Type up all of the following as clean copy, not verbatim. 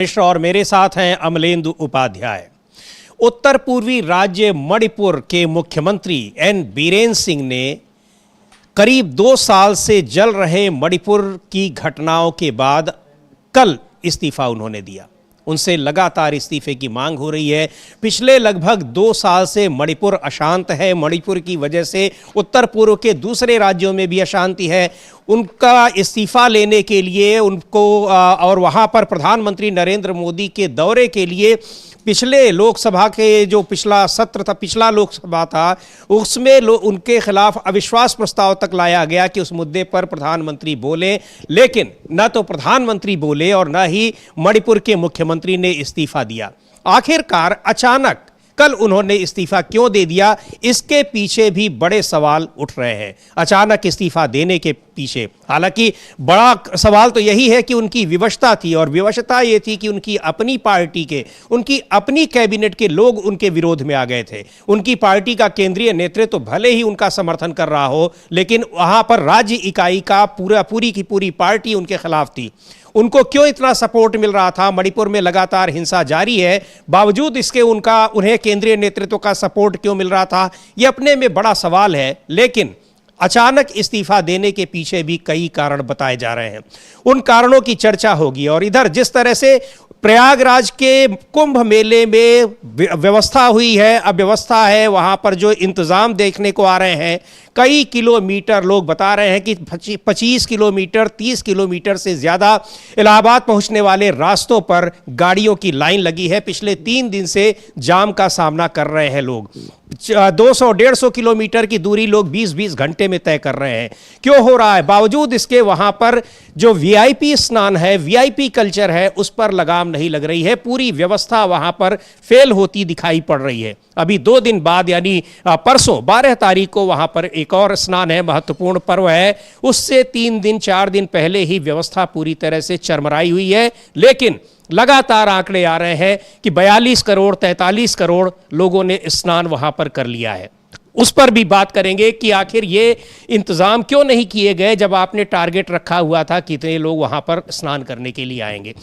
मिश्र और मेरे साथ हैं अमलेंदु उपाध्याय। उत्तर पूर्वी राज्य मणिपुर के मुख्यमंत्री एन बीरेन सिंह ने करीब 2 साल से जल रहे मणिपुर की घटनाओं के बाद कल इस्तीफा उन्होंने दिया। उनसे लगातार इस्तीफे की मांग हो रही है। पिछले लगभग 2 साल से मणिपुर अशांत है। मणिपुर की वजह से उत्तर पूर्व के दूसरे राज्यों में भी अशांति है। उनका इस्तीफा लेने के लिए उनको और वहां पर प्रधानमंत्री नरेंद्र मोदी के दौरे के लिए पिछले लोकसभा के जो पिछला सत्र था, पिछला लोकसभा था, उसमें उनके खिलाफ अविश्वास प्रस्ताव तक लाया गया कि उस मुद्दे पर प्रधानमंत्री बोले, लेकिन न तो प्रधानमंत्री बोले और न ही मणिपुर के मुख्यमंत्री ने इस्तीफा दिया। आखिरकार अचानक कल उन्होंने इस्तीफा क्यों दे दिया, इसके पीछे भी बड़े सवाल उठ रहे हैं। अचानक इस्तीफा देने के पीछे हालांकि बड़ा सवाल तो यही है कि उनकी विवशता थी, और विवशता ये थी कि उनकी अपनी पार्टी के, उनकी अपनी कैबिनेट के लोग उनके विरोध में आ गए थे। उनकी पार्टी का केंद्रीय नेतृत्व तो भले ही उनका समर्थन कर रहा हो, लेकिन वहां पर राज्य इकाई का पूरी की पूरी पार्टी उनके खिलाफ थी। उनको क्यों इतना सपोर्ट मिल रहा था? मणिपुर में लगातार हिंसा जारी है, बावजूद इसके उन्हें केंद्रीय नेतृत्व का सपोर्ट क्यों मिल रहा था, यह अपने में बड़ा सवाल है। लेकिन अचानक इस्तीफा देने के पीछे भी कई कारण बताए जा रहे हैं। उन कारणों की चर्चा होगी। और इधर जिस तरह से प्रयागराज के कुंभ मेले में व्यवस्था हुई है, अव्यवस्था है, वहां पर जो इंतजाम देखने को आ रहे हैं, कई किलोमीटर, लोग बता रहे हैं कि 25 किलोमीटर 30 किलोमीटर से ज़्यादा इलाहाबाद पहुंचने वाले रास्तों पर गाड़ियों की लाइन लगी है। पिछले 3 दिन से जाम का सामना कर रहे हैं लोग। 200-150 किलोमीटर की दूरी लोग 20-20 घंटे में तय कर रहे हैं। क्यों हो रहा है? बावजूद इसके वहां पर जो वीआईपी स्नान है, वीआईपी कल्चर है, उस पर लगाम नहीं लग रही है। पूरी व्यवस्था वहां पर फेल होती दिखाई पड़ रही है। अभी 2 दिन बाद यानी परसों 12 तारीख को वहां पर एक और स्नान है, महत्वपूर्ण पर्व है। उससे 3 दिन 4 दिन पहले ही व्यवस्था पूरी तरह से चरमराई हुई है। लेकिन लगातार आंकड़े आ रहे हैं कि 42 करोड़ 43 करोड़ लोगों ने स्नान वहां पर कर लिया है। उस पर भी बात करेंगे कि आखिर ये इंतजाम क्यों नहीं किए गए जब आपने टारगेट रखा हुआ था कितने लोग वहां पर स्नान करने के लिए आएंगे।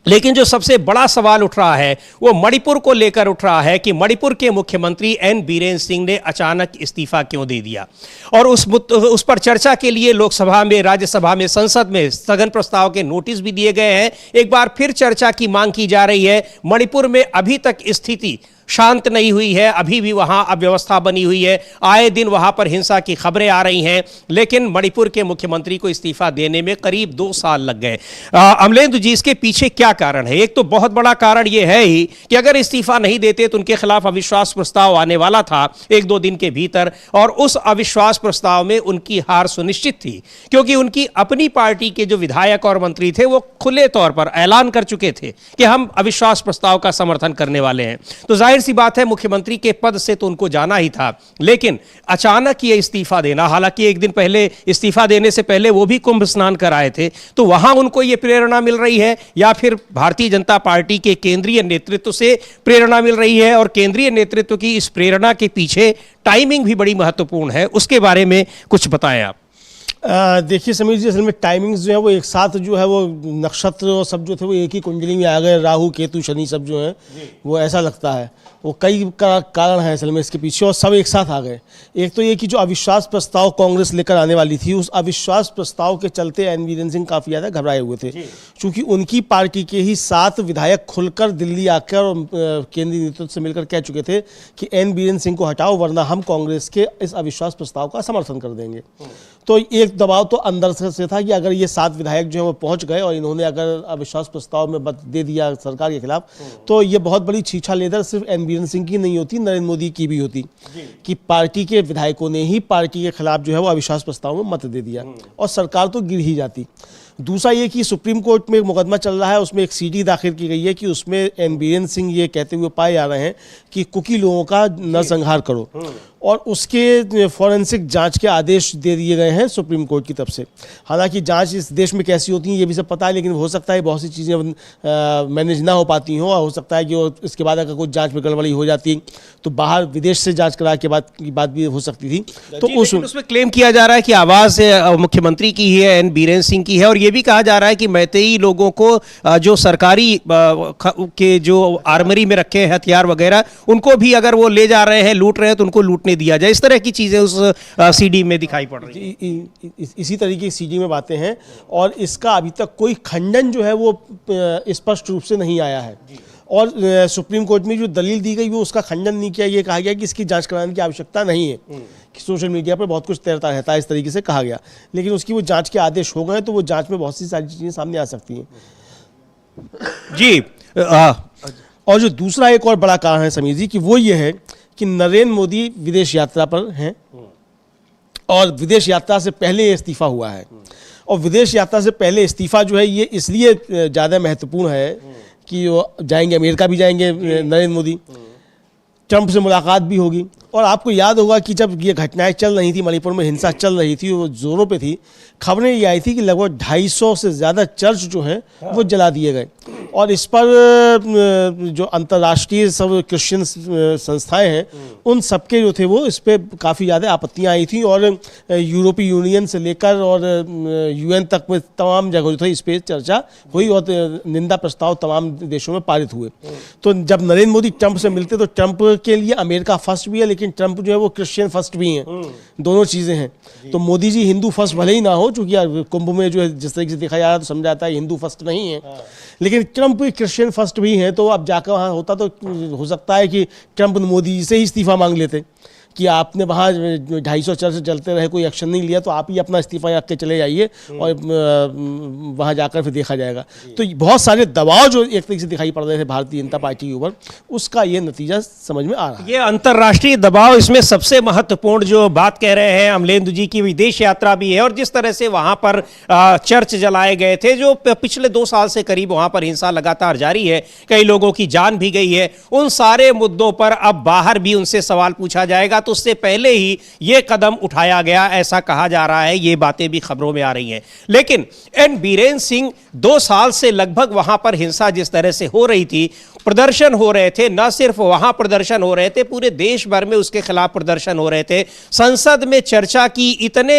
लेकिन जो सबसे बड़ा सवाल उठ रहा है वो मणिपुर को लेकर उठ रहा है कि मणिपुर के मुख्यमंत्री एन बीरेन सिंह ने अचानक इस्तीफा क्यों दे दिया। और उस पर चर्चा के लिए लोकसभा में, राज्यसभा में, संसद में स्थगन प्रस्ताव के नोटिस भी दिए गए हैं। एक बार फिर चर्चा की मांग की जा रही है। मणिपुर में अभी तक स्थिति शांत नहीं हुई है, अभी भी वहां अव्यवस्था बनी हुई है। आए दिन वहां पर हिंसा की खबरें आ रही हैं। लेकिन मणिपुर के मुख्यमंत्री को इस्तीफा देने में करीब 2 साल लग गए। अमलेंदु जी, इसके पीछे क्या कारण है? एक तो बहुत बड़ा कारण यह है ही कि अगर इस्तीफा नहीं देते तो उनके खिलाफ अविश्वास प्रस्ताव आने वाला था 1-2 दिन के भीतर, और उस अविश्वास प्रस्ताव में उनकी हार सुनिश्चित थी, क्योंकि उनकी अपनी पार्टी के जो विधायक और मंत्री थे वो खुले तौर पर ऐलान कर चुके थे कि हम अविश्वास प्रस्ताव का समर्थन करने वाले हैं। तो जाहिर सी बात है मुख्यमंत्री के पद से तो उनको जाना ही था। लेकिन अचानक ये इस्तीफा देना, हालांकि 1 दिन पहले इस्तीफा देने से पहले वो भी कुंभ स्नान कर आए थे, तो वहां उनको ये प्रेरणा मिल रही है या फिर भारतीय जनता पार्टी के केंद्रीय नेतृत्व से प्रेरणा मिल रही है? और केंद्रीय नेतृत्व की इस प्रेरणा के पीछे टाइमिंग भी बड़ी महत्वपूर्ण है, उसके बारे में कुछ बताएं आप। देखिए समीर जी, असल में टाइमिंग्स जो है वो एक साथ जो है वो नक्षत्र और सब जो थे वो एक ही कुंडली में आ गए। राहु केतु शनि सब जो है वो ऐसा लगता है। वो कई कारण है असल में इसके पीछे, और सब एक साथ आ गए। एक तो ये कि जो अविश्वास प्रस्ताव कांग्रेस लेकर आने वाली थी, उस अविश्वास प्रस्ताव के चलते एन बीरेन सिंह काफ़ी ज़्यादा घबराए हुए थे, क्योंकि उनकी पार्टी के ही 7 विधायक खुलकर दिल्ली आकर और केंद्रीय नेतृत्व से मिलकर कह चुके थे कि एन बीरेन सिंह को हटाओ, वरना हम कांग्रेस के इस अविश्वास प्रस्ताव का समर्थन कर देंगे। तो एक दबाव तो अंदर से था कि अगर ये 7 विधायक जो है वो पहुंच गए और इन्होंने अगर अविश्वास प्रस्ताव में मत दे दिया सरकार के खिलाफ, तो ये बहुत बड़ी छीछा लेदर सिर्फ एन बीरेन सिंह की नहीं होती, नरेंद्र मोदी की भी होती कि पार्टी के विधायकों ने ही पार्टी के खिलाफ जो है वो अविश्वास प्रस्ताव में मत दे दिया और सरकार तो गिर ही जाती। दूसरा ये कि सुप्रीम कोर्ट में एक मुकदमा चल रहा है, उसमें एक सीडी दाखिल की गई है कि उसमें एन बीरेन सिंह ये कहते हुए पाए जा रहे हैं कि कुकी लोगों का नरसंहार करो, और उसके फॉरेंसिक जांच के आदेश दे दिए गए हैं सुप्रीम कोर्ट की तरफ से। हालांकि जांच इस देश में कैसी होती है ये भी सब पता है, लेकिन हो सकता है बहुत सी चीज़ें मैनेज ना हो पाती हों, और हो सकता है कि इसके बाद अगर कुछ जांच में गड़बड़ी हो जाती तो बाहर विदेश से जांच करा के बाद की बात भी हो सकती थी। तो उसमें क्लेम किया जा रहा है कि आवाज़ मुख्यमंत्री की ही है, एन बीरेन सिंह की है, और ये भी कहा जा रहा है कि मैतेई लोगों को जो सरकारी के जो आर्मरी में रखे हैं हथियार वगैरह, उनको भी अगर वो ले जा रहे हैं, लूट रहे हैं, तो उनको लूटने दिया जाए। इस तरह की चीजें उस सीडी में दिखाई पड़ रही हैं। इसी तरीके की सीडी में बातें हैं, और इसका अभी तक कोई खंडन जो है वो स्पष्ट रूप से नहीं आया है। और सुप्रीम कोर्ट में जो दलील दी गई वो उसका खंडन नहीं किया। ये कहा गया कि इसकी जांच कराने की आवश्यकता नहीं है, कि सोशल मीडिया पर बहुत कुछ तैरता रहता है, इस तरीके से कहा गया। लेकिन उसकी वो जांच के आदेश हो गए तो वो जांच में बहुत सी सारी चीज़ें सामने आ सकती हैं जी। और जो दूसरा एक और बड़ा कारण है समीर जी, कि वो ये है कि नरेंद्र मोदी विदेश यात्रा पर हैं, और विदेश यात्रा से पहले इस्तीफा हुआ है। और विदेश यात्रा से पहले इस्तीफा जो है ये इसलिए ज़्यादा महत्वपूर्ण है कि वो जाएंगे, अमेरिका भी जाएंगे नरेंद्र मोदी, ट्रंप से मुलाकात भी होगी। और आपको याद होगा कि जब ये घटनाएं चल रही थी, मणिपुर में हिंसा चल रही थी, वो जोरों पे थी, खबरें ये आई थी कि लगभग 250 से ज़्यादा चर्च जो हैं वो जला दिए गए। और इस पर जो अंतर्राष्ट्रीय सब क्रिश्चियन संस्थाएं हैं उन सबके जो थे वो इस पर काफ़ी ज़्यादा आपत्तियां आई थी, और यूरोपीय यूनियन से लेकर और यूएन तक में तमाम जगह जो थे इस पर चर्चा हुई, और निंदा प्रस्ताव तमाम देशों में पारित हुए। तो जब नरेंद्र मोदी ट्रंप से मिलते तो ट्रंप के लिए अमेरिका फर्स्ट भी है, लेकिन ट्रंप जो है वो क्रिश्चियन फर्स्ट भी हैं, दोनों चीज़ें हैं। तो मोदी जी हिंदू फर्स्ट भले ही ना हो, चूँकि कुंभ में जो है जिस तरीके से देखा जा रहा है तो समझा जाता है हिंदू फर्स्ट नहीं है, लेकिन ट्रंप क्रिश्चियन फर्स्ट भी हैं। तो अब जाकर वहाँ होता तो हो सकता है कि ट्रंप मोदी जी से ही इस्तीफा मांग लेते कि आपने वहाँ 250 चर्च चलते रहे, कोई एक्शन नहीं लिया, तो आप ही अपना इस्तीफा रख के चले जाइए और वहाँ जाकर फिर देखा जाएगा। तो बहुत सारे दबाव जो एक तरीके से दिखाई पड़ रहे थे भारतीय जनता पार्टी के ऊपर, उसका ये नतीजा समझ में आ रहा है। ये अंतर्राष्ट्रीय दबाव, इसमें सबसे महत्वपूर्ण जो बात कह रहे हैं अमलेंदु जी की विदेश यात्रा भी है, और जिस तरह से वहाँ पर चर्च जलाए गए थे, जो पिछले 2 साल से करीब वहाँ पर हिंसा लगातार जारी है, कई लोगों की जान भी गई है, उन सारे मुद्दों पर अब बाहर भी उनसे सवाल पूछा जाएगा। तो उससे पहले ही ये कदम उठाया गया, ऐसा कहा जा रहा है, ये बातें भी खबरों में आ रही हैं। लेकिन एन बीरेन सिंह 2 साल से लगभग वहां पर हिंसा जिस तरह से हो रही थी, प्रदर्शन हो रहे थे, न सिर्फ वहां प्रदर्शन हो रहे थे, पूरे देश भर में उसके खिलाफ प्रदर्शन हो रहे थे। संसद में चर्चा की, इतने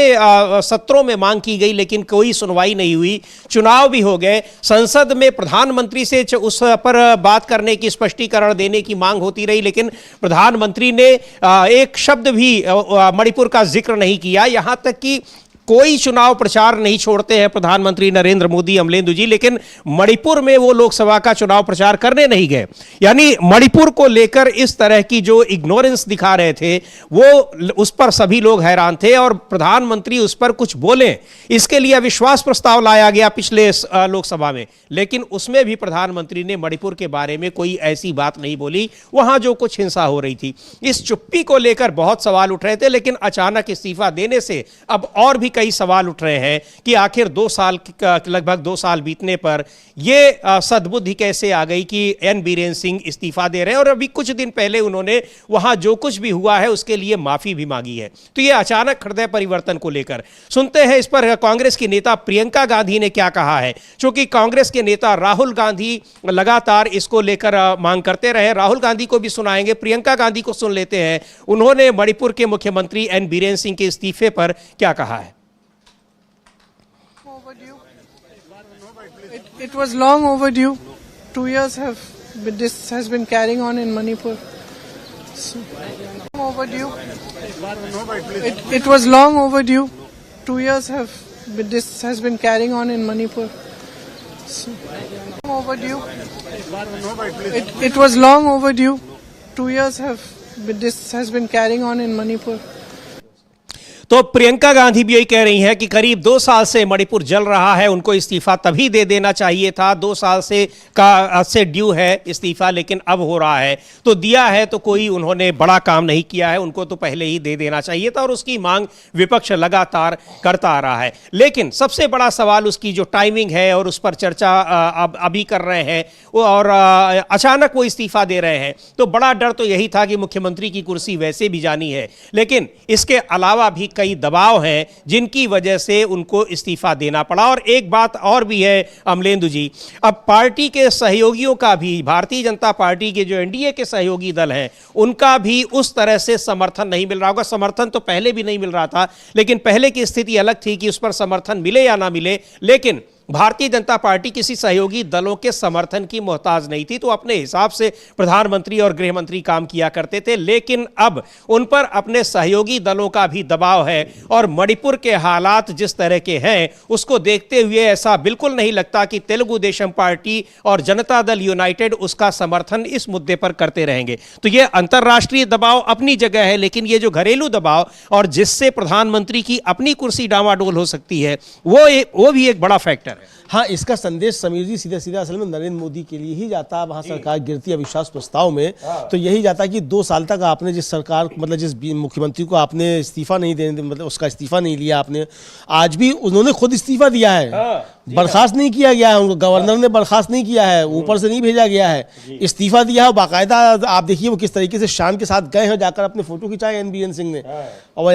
सत्रों में मांग की गई, लेकिन कोई सुनवाई नहीं हुई। चुनाव भी हो गए, संसद में प्रधानमंत्री से उस पर बात करने की, स्पष्टीकरण देने की मांग होती रही, लेकिन प्रधानमंत्री ने एक शब्द भी मणिपुर का जिक्र नहीं किया। यहां तक कि कोई चुनाव प्रचार नहीं छोड़ते हैं प्रधानमंत्री नरेंद्र मोदी, अमलेंदु जी, लेकिन मणिपुर में वो लोकसभा का चुनाव प्रचार करने नहीं गए। यानी मणिपुर को लेकर इस तरह की जो इग्नोरेंस दिखा रहे थे, वो उस पर सभी लोग हैरान थे, और प्रधानमंत्री उस पर कुछ बोले, इसके लिए अविश्वास प्रस्ताव लाया गया पिछले लोकसभा में, लेकिन उसमें भी प्रधानमंत्री ने मणिपुर के बारे में कोई ऐसी बात नहीं बोली, वहां जो कुछ हिंसा हो रही थी। इस चुप्पी को लेकर बहुत सवाल उठ रहे थे, लेकिन अचानक इस्तीफा देने से अब और भी कई सवाल उठ रहे हैं कि आखिर 2 साल, लगभग 2 साल बीतने पर यह सद्बुद्धि कैसे आ गई कि एन बीरेन सिंह इस्तीफा दे रहे हैं, और अभी कुछ दिन पहले उन्होंने वहां जो कुछ भी हुआ है उसके लिए माफी भी मांगी है। तो यह अचानक हृदय परिवर्तन को लेकर सुनते हैं, इस पर कांग्रेस की नेता प्रियंका गांधी ने क्या कहा है। क्योंकि कांग्रेस के नेता राहुल गांधी लगातार इसको लेकर मांग करते रहे, राहुल गांधी को भी सुनाएंगे, प्रियंका गांधी को सुन लेते हैं, उन्होंने मणिपुर के मुख्यमंत्री एन बीरेन सिंह के इस्तीफे पर क्या कहा है। It was long overdue. 2 years this has been carrying on in Manipur. So, overdue. It was long overdue. 2 years this has been carrying on in Manipur. So, overdue. It was long overdue. 2 years this has been carrying on in Manipur. तो प्रियंका गांधी भी यही कह रही हैं कि करीब 2 साल से मणिपुर जल रहा है, उनको इस्तीफा तभी दे देना चाहिए था, 2 साल से ड्यू है इस्तीफा, लेकिन अब हो रहा है तो दिया है, तो कोई उन्होंने बड़ा काम नहीं किया है, उनको तो पहले ही दे देना चाहिए था, और उसकी मांग विपक्ष लगातार करता आ रहा है। लेकिन सबसे बड़ा सवाल उसकी जो टाइमिंग है, और उस पर चर्चा अभी कर रहे हैं, और अचानक वो इस्तीफा दे रहे हैं, तो बड़ा डर तो यही था कि मुख्यमंत्री की कुर्सी वैसे भी जानी है, लेकिन इसके अलावा भी कई दबाव हैं जिनकी वजह से उनको इस्तीफा देना पड़ा। और एक बात और भी है अमलेंदु जी, अब पार्टी के सहयोगियों का भी, भारतीय जनता पार्टी के जो एनडीए के सहयोगी दल हैं, उनका भी उस तरह से समर्थन नहीं मिल रहा होगा। समर्थन तो पहले भी नहीं मिल रहा था, लेकिन पहले की स्थिति अलग थी कि उस पर समर्थन मिले या ना मिले, लेकिन भारतीय जनता पार्टी किसी सहयोगी दलों के समर्थन की मोहताज नहीं थी, तो अपने हिसाब से प्रधानमंत्री और गृह मंत्री काम किया करते थे। लेकिन अब उन पर अपने सहयोगी दलों का भी दबाव है, और मणिपुर के हालात जिस तरह के हैं उसको देखते हुए ऐसा बिल्कुल नहीं लगता कि तेलुगु देशम पार्टी और जनता दल यूनाइटेड उसका समर्थन इस मुद्दे पर करते रहेंगे। तो यह अंतर्राष्ट्रीय दबाव अपनी जगह है, लेकिन ये जो घरेलू दबाव और जिससे प्रधानमंत्री की अपनी कुर्सी डामाडोल हो सकती है, वो भी एक बड़ा फैक्टर है। हाँ, इसका संदेश समीर जी सीधा सीधा असल में नरेंद्र मोदी के लिए ही जाता है। वहाँ सरकार गिरती अविश्वास प्रस्ताव में तो यही जाता है कि 2 साल तक आपने जिस सरकार, मतलब जिस मुख्यमंत्री को आपने इस्तीफा नहीं देने, मतलब उसका इस्तीफा नहीं लिया आपने, आज भी उन्होंने खुद इस्तीफा दिया है, बर्खास्त नहीं किया गया है, उनको गवर्नर ने बर्खास्त नहीं किया है, ऊपर से नहीं भेजा गया है, इस्तीफा दिया है बाकायदा। आप देखिए वो किस तरीके से शान के साथ गए हैं, जाकर अपने फोटो खिंचाए एन बीरेन सिंह ने, और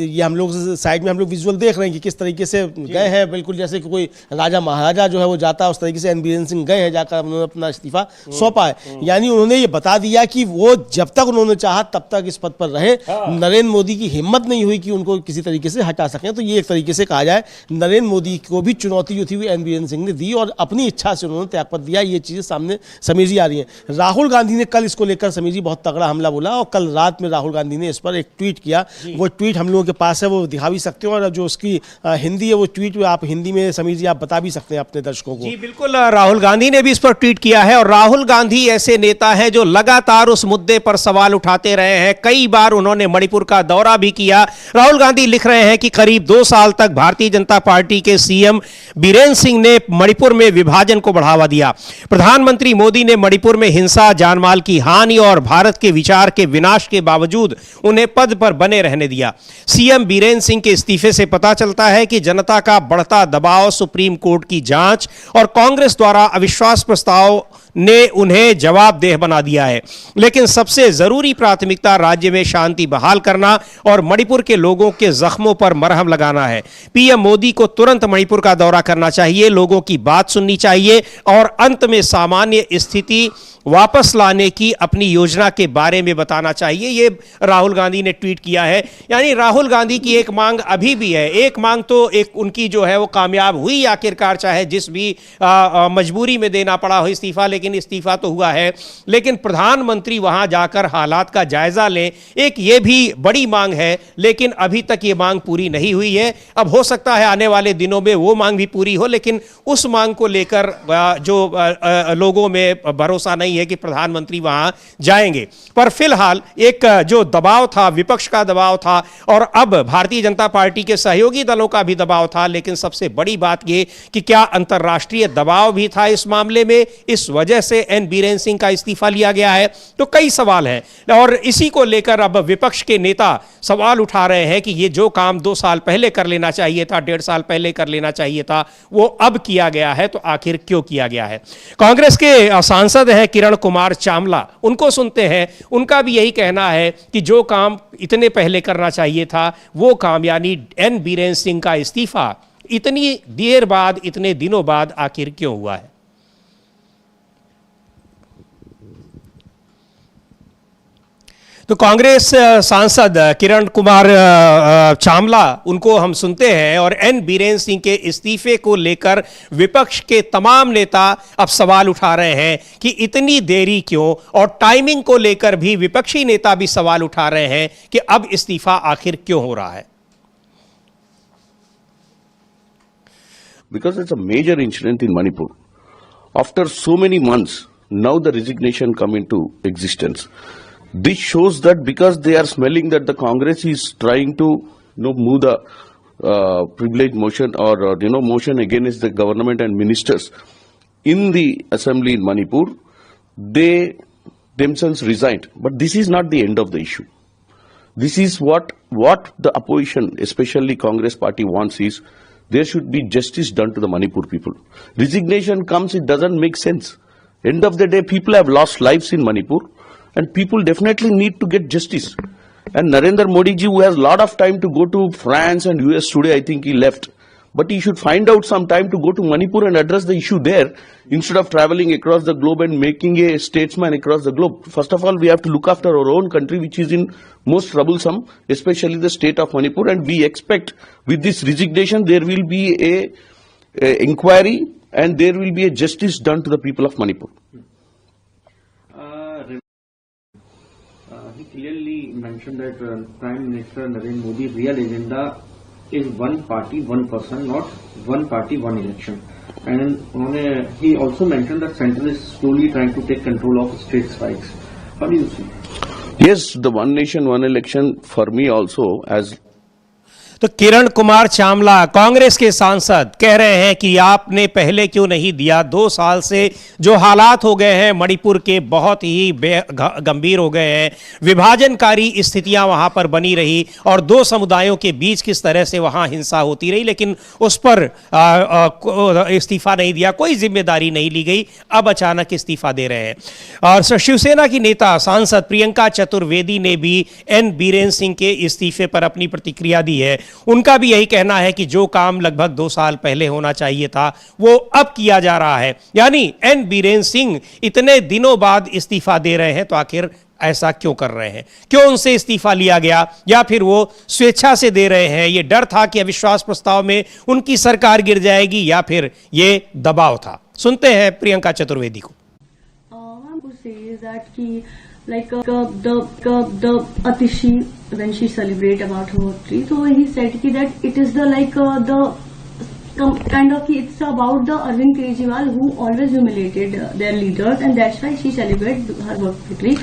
ये हम लोग साइड में हम लोग विजुअल देख रहे हैं कि किस तरीके से गए हैं, बिल्कुल जैसे कि कोई राजा महाराजा जो है वो जाता है, उस तरीके से एन बीरेन सिंह गए हैं, जाकर उन्होंने अपना इस्तीफा सौंपा है। यानी उन्होंने ये बता दिया कि वो जब तक उन्होंने चाहा तब तक इस पद पर रहे, नरेंद्र मोदी की हिम्मत नहीं हुई कि उनको किसी तरीके से हटा सकें। तो ये एक तरीके से कहा जाए नरेंद्र मोदी को भी चुनौती जो थी वो एन बीरेन सिंह ने दी, और अपनी इच्छा से उन्होंने त्यागपत्र दिया। ये चीजें सामने समीर जी आ रही हैं। राहुल गांधी ने कल इसको लेकर समीर जी बहुत तगड़ा हमला बोला, और कल रात में राहुल गांधी ने इस पर एक ट्वीट किया। वो ट्वीट हम लोगों के पास है, वो दिखा भी सकते हो, और जो उसकी हिंदी है वो ट्वीट आप हिंदी में समीर जी आप बता भी सकते हैं अपने दर्शकों को। जी बिल्कुल, राहुल गांधी ने भी इस पर ट्वीट किया है, और राहुल गांधी ऐसे नेता हैं जो लगातार उस मुद्दे पर सवाल उठाते रहे हैं। कई बार उन्होंने मणिपुर का दौरा भी किया। राहुल गांधी लिख रहे हैं कि करीब 2 साल तक भारतीय जनता पार्टी के सीएम बीरेन सिंह ने मणिपुर में विभाजन को बढ़ावा दिया। प्रधानमंत्री मोदी ने मणिपुर में हिंसा, जानमाल की हानि और भारत के विचार के विनाश के बावजूद उन्हें पद पर बने रहने दिया। सीएम बीरेन सिंह के इस्तीफे से पता चलता है कि जनता का बढ़ता दबाव, सुप्रीम कोर्ट की जांच और कांग्रेस द्वारा अविश्वास प्रस्ताव ने उन्हें जवाबदेह बना दिया है। लेकिन सबसे जरूरी प्राथमिकता राज्य में शांति बहाल करना और मणिपुर के लोगों के जख्मों पर मरहम लगाना है। पीएम मोदी को तुरंत मणिपुर का दौरा करना चाहिए, लोगों की बात सुननी चाहिए और अंत में सामान्य स्थिति वापस लाने की अपनी योजना के बारे में बताना चाहिए। ये राहुल गांधी ने ट्वीट किया है। यानी राहुल गांधी की एक मांग अभी भी है। एक मांग तो एक उनकी जो है वो कामयाब हुई आखिरकार, चाहे जिस भी मजबूरी में देना पड़ा हो इस्तीफा, लेकिन इस्तीफा तो हुआ है। लेकिन प्रधानमंत्री वहां जाकर हालात का जायजा लें, एक ये भी बड़ी मांग है, लेकिन अभी तक ये मांग पूरी नहीं हुई है। अब हो सकता है आने वाले दिनों में वो मांग भी पूरी हो, लेकिन उस मांग को लेकर जो लोगों में भरोसा नहीं है कि प्रधानमंत्री वहां जाएंगे। पर फिलहाल एक जो दबाव था, विपक्ष का दबाव था, और अब भारतीय जनता पार्टी के सहयोगी दलों का भी दबाव था। लेकिन सबसे बड़ी बात यह कि क्या अंतर्राष्ट्रीय दबाव भी था इस मामले में, इस वजह से एन बीरेन सिंह का इस्तीफा लिया गया है। तो कई सवाल हैं, और इसी को लेकर अब विपक्ष के नेता सवाल उठा रहे हैं कि ये जो काम 2 साल पहले कर लेना चाहिए था, 1.5 साल पहले कर लेना चाहिए था, वो अब किया गया है, तो आखिर क्यों किया गया है। कांग्रेस के सांसद हैं किरण कुमार चामला, उनको सुनते हैं। उनका भी यही कहना है कि जो काम इतने पहले करना चाहिए था वो काम, यानी एन बीरेन सिंह का इस्तीफा इतनी देर बाद, इतने दिनों बाद आखिर क्यों हुआ है। तो कांग्रेस सांसद किरण कुमार चामला, उनको हम सुनते हैं, और एन बीरेन सिंह के इस्तीफे को लेकर विपक्ष के तमाम नेता अब सवाल उठा रहे हैं कि इतनी देरी क्यों, और टाइमिंग को लेकर भी विपक्षी नेता भी सवाल उठा रहे हैं कि अब इस्तीफा आखिर क्यों हो रहा है। Because it's a major incident in Manipur. After so many months, now the resignation come into existence. This shows that because they are smelling that the Congress is trying to move the privilege motion or motion against the government and ministers in the assembly in Manipur, they themselves resigned. But this is not the end of the issue. This is what the opposition, especially Congress party, wants is there should be justice done to the Manipur people. Resignation comes, it doesn't make sense. End of the day, people have lost lives in Manipur, and people definitely need to get justice. And Narendra Modi ji, who has a lot of time to go to France and US today, I think he left. But he should find out some time to go to Manipur and address the issue there instead of traveling across the globe and making a statesman across the globe. First of all, we have to look after our own country, which is in most troublesome, especially the state of Manipur. And we expect with this resignation, there will be a inquiry and there will be a justice done to the people of Manipur. He clearly mentioned that Prime Minister Narendra Modi's real agenda is one party, one person, not one party, one election. And he also mentioned that Central is slowly trying to take control of state spikes. How do you see? Yes, the one nation, one election for me also as. तो किरण कुमार चावला कांग्रेस के सांसद कह रहे हैं कि आपने पहले क्यों नहीं दिया। 2 साल से जो हालात हो गए हैं मणिपुर के बहुत ही गंभीर हो गए हैं, विभाजनकारी स्थितियां वहां पर बनी रही और 2 समुदायों के बीच किस तरह से वहां हिंसा होती रही, लेकिन उस पर इस्तीफा नहीं दिया, कोई जिम्मेदारी नहीं ली गई। अब अचानक इस्तीफा दे रहे हैं। और शिवसेना की नेता सांसद प्रियंका चतुर्वेदी ने भी एन बीरेन सिंह के इस्तीफे पर अपनी प्रतिक्रिया दी है। उनका भी यही कहना है कि जो काम लगभग 2 साल पहले होना चाहिए था वो अब किया जा रहा है। यानी एन बीरेन सिंह इतने दिनों बाद इस्तीफा दे रहे हैं, तो आखिर ऐसा क्यों कर रहे हैं? क्यों उनसे इस्तीफा लिया गया, या फिर वो स्वेच्छा से दे रहे हैं? ये डर था कि अविश्वास प्रस्ताव में उनकी सरकार गिर जाएगी, या फिर ये दबाव था? सुनते हैं प्रियंका चतुर्वेदी को। Like the Atishi, when she celebrate about her victory, so he said that it is the kind of it's about the Arvind Kejriwal who always humiliated their leaders, and that's why she celebrated her victory.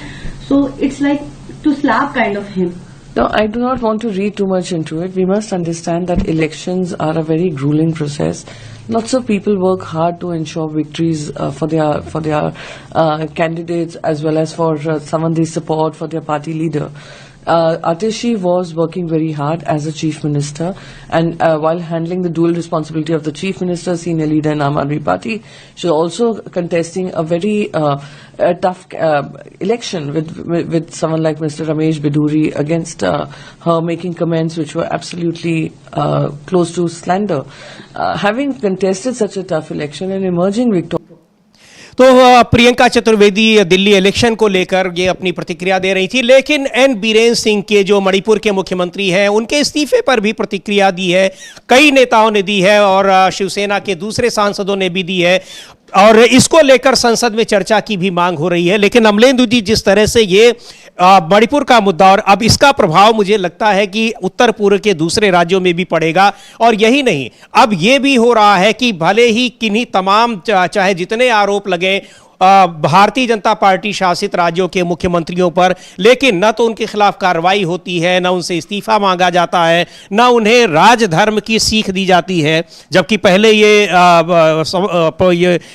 So it's like to slap kind of him. No, I do not want to read too much into it. We must understand that elections are a very grueling process. Lots of people work hard to ensure victories for their candidates, as well as for someone they support, for their party leader. Atishi was working very hard as a chief minister, and while handling the dual responsibility of the chief minister, senior leader in Aam Aadmi Party, she was also contesting a very tough election with someone like Mr. Ramesh Biduri against her, making comments which were absolutely close to slander. Having contested such a tough election and emerging victorious. तो Priyanka Chaturvedi Delhi election को लेकर ये अपनी प्रतिक्रिया दे रही थी, लेकिन N Biren Singh के जो मणिपुर के मुख्यमंत्री हैं उनके इस्तीफे पर भी प्रतिक्रिया दी है। कई नेताओं ने दी है और शिवसेना के दूसरे सांसदों ने भी दी है, और इसको लेकर संसद में चर्चा की भी मांग हो रही है। लेकिन अमलेंदु जी, जिस तरह से ये मणिपुर का मुद्दा, और अब इसका प्रभाव मुझे लगता है कि उत्तर पूर्व के दूसरे राज्यों में भी पड़ेगा, और यही नहीं, अब ये भी हो रहा है कि भले ही किन्हीं तमाम चाहे जितने आरोप लगे भारतीय जनता पार्टी शासित राज्यों के मुख्यमंत्रियों पर, लेकिन न तो उनके खिलाफ कार्रवाई होती है, न उनसे इस्तीफा मांगा जाता है, न उन्हें राजधर्म की सीख दी जाती है, जबकि पहले ये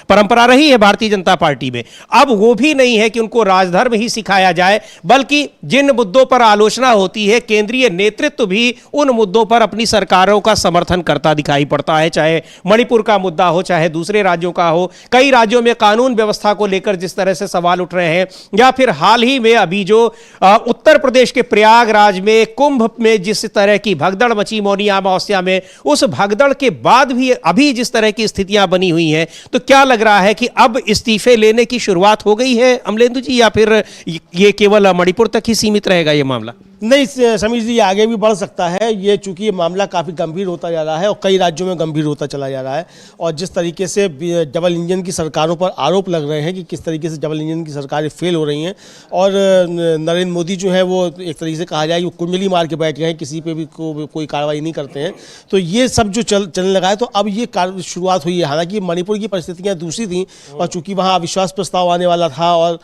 परंपरा रही है भारतीय जनता पार्टी में। अब वो भी नहीं है कि उनको राजधर्म ही सिखाया जाए, बल्कि जिन मुद्दों पर आलोचना होती है केंद्रीय नेतृत्व भी उन मुद्दों पर अपनी सरकारों का समर्थन करता दिखाई पड़ता है, चाहे मणिपुर का मुद्दा हो, चाहे दूसरे राज्यों का हो। कई राज्यों में कानून व्यवस्था को लेकर जिस तरह से सवाल उठ रहे हैं, या फिर हाल ही में अभी जो उत्तर प्रदेश के प्रयागराज में कुंभ में जिस तरह की भगदड़ मची मौनी अमावस्या में, उस भगदड़ के बाद भी अभी जिस तरह की स्थितियां बनी हुई हैं, तो क्या लग रहा है कि अब इस्तीफे लेने की शुरुआत हो गई है अमलेंदु जी, या फिर ये केवल मणिपुर तक ही सीमित रहेगा ये मामला? नहीं समीर जी, ये आगे भी बढ़ सकता है। ये चूंकि ये मामला काफ़ी गंभीर होता जा रहा है और कई राज्यों में गंभीर होता चला जा रहा है, और जिस तरीके से डबल इंजन की सरकारों पर आरोप लग रहे हैं कि किस तरीके से डबल इंजन की सरकारें फेल हो रही हैं, और नरेंद्र मोदी जो है वो एक तरीके से कहा जाए वो कुंडली मार के बैठ गए हैं, किसी पे भी कोई कार्रवाई नहीं करते हैं। तो ये सब जो चलने लगा है, तो अब ये शुरुआत हुई है। हालांकि मणिपुर की परिस्थितियाँ दूसरी थी, और चूँकि वहाँ अविश्वास प्रस्ताव आने वाला था और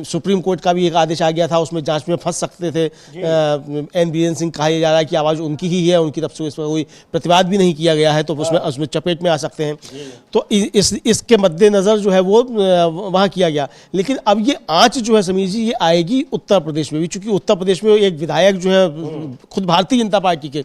सुप्रीम कोर्ट का भी एक आदेश आ गया था, उसमें जाँच में फंस सकते थे। एन बीरेन सिंह कहा जा रहा है कि आवाज़ उनकी ही है, उनकी तरफ से इस पर कोई प्रतिवाद भी नहीं किया गया है, तो उसमें चपेट में आ सकते हैं। तो इसके मद्देनज़र जो है वो वहाँ किया गया। लेकिन अब ये आँच जो है समीर जी, ये आएगी उत्तर प्रदेश में भी, चूंकि उत्तर प्रदेश में एक विधायक जो है खुद भारतीय जनता पार्टी के,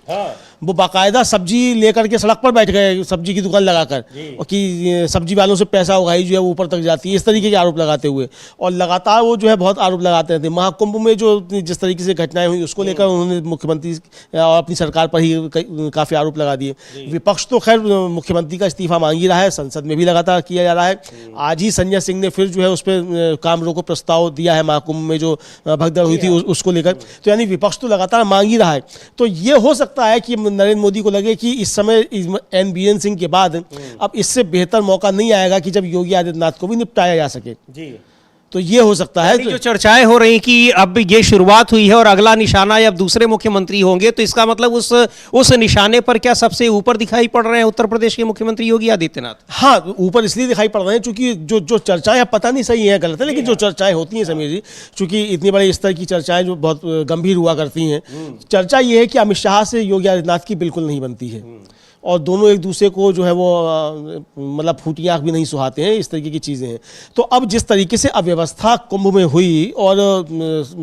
वो बाकायदा सब्जी लेकर के सड़क पर बैठ गए, सब्जी की दुकान लगाकर, और कि सब्जी वालों से पैसा उगाई जो है वो ऊपर तक जाती है, इस तरीके के आरोप लगाते हुए। और लगातार वो जो है बहुत आरोप लगाते थे। महाकुंभ में जो जिस तरीके से घटनाएं हुई उसको लेकर उन्होंने मुख्यमंत्री और अपनी सरकार पर ही काफ़ी आरोप लगा दिए। विपक्ष तो खैर मुख्यमंत्री का इस्तीफा मांग ही रहा है, संसद में भी लगातार किया जा रहा है। आज ही संजय सिंह ने फिर जो है उस पर काम रोको प्रस्ताव दिया है, महाकुंभ में जो भगदड़ हुई थी उसको लेकर। तो यानी विपक्ष तो लगातार मांग ही रहा है। तो ये हो सकता है कि नरेंद्र मोदी को लगे कि इस समय एन बीरेन सिंह के बाद अब इससे बेहतर मौका नहीं आएगा कि जब योगी आदित्यनाथ को भी निपटाया जा सके। तो ये हो सकता है। जो चर्चाएं हो रही कि अब ये शुरुआत हुई है और अगला निशाना अब दूसरे मुख्यमंत्री होंगे, तो इसका मतलब उस निशाने पर क्या सबसे ऊपर दिखाई पड़ रहे हैं उत्तर प्रदेश के मुख्यमंत्री योगी आदित्यनाथ? हाँ, ऊपर इसलिए दिखाई पड़ रहे हैं क्योंकि जो चर्चाएं, पता नहीं सही है गलत है, लेकिन जो चर्चाएं होती हैं समीर जी, चूंकि इतनी बड़ी स्तर की चर्चाएं जो बहुत गंभीर हुआ करती हैं, चर्चा ये है कि अमित शाह से योगी आदित्यनाथ की बिल्कुल नहीं बनती है, और दोनों एक दूसरे को जो है वो मतलब फूटी आँख भी नहीं सुहाते हैं, इस तरीके की चीज़ें हैं। तो अब जिस तरीके से अव्यवस्था कुंभ में हुई और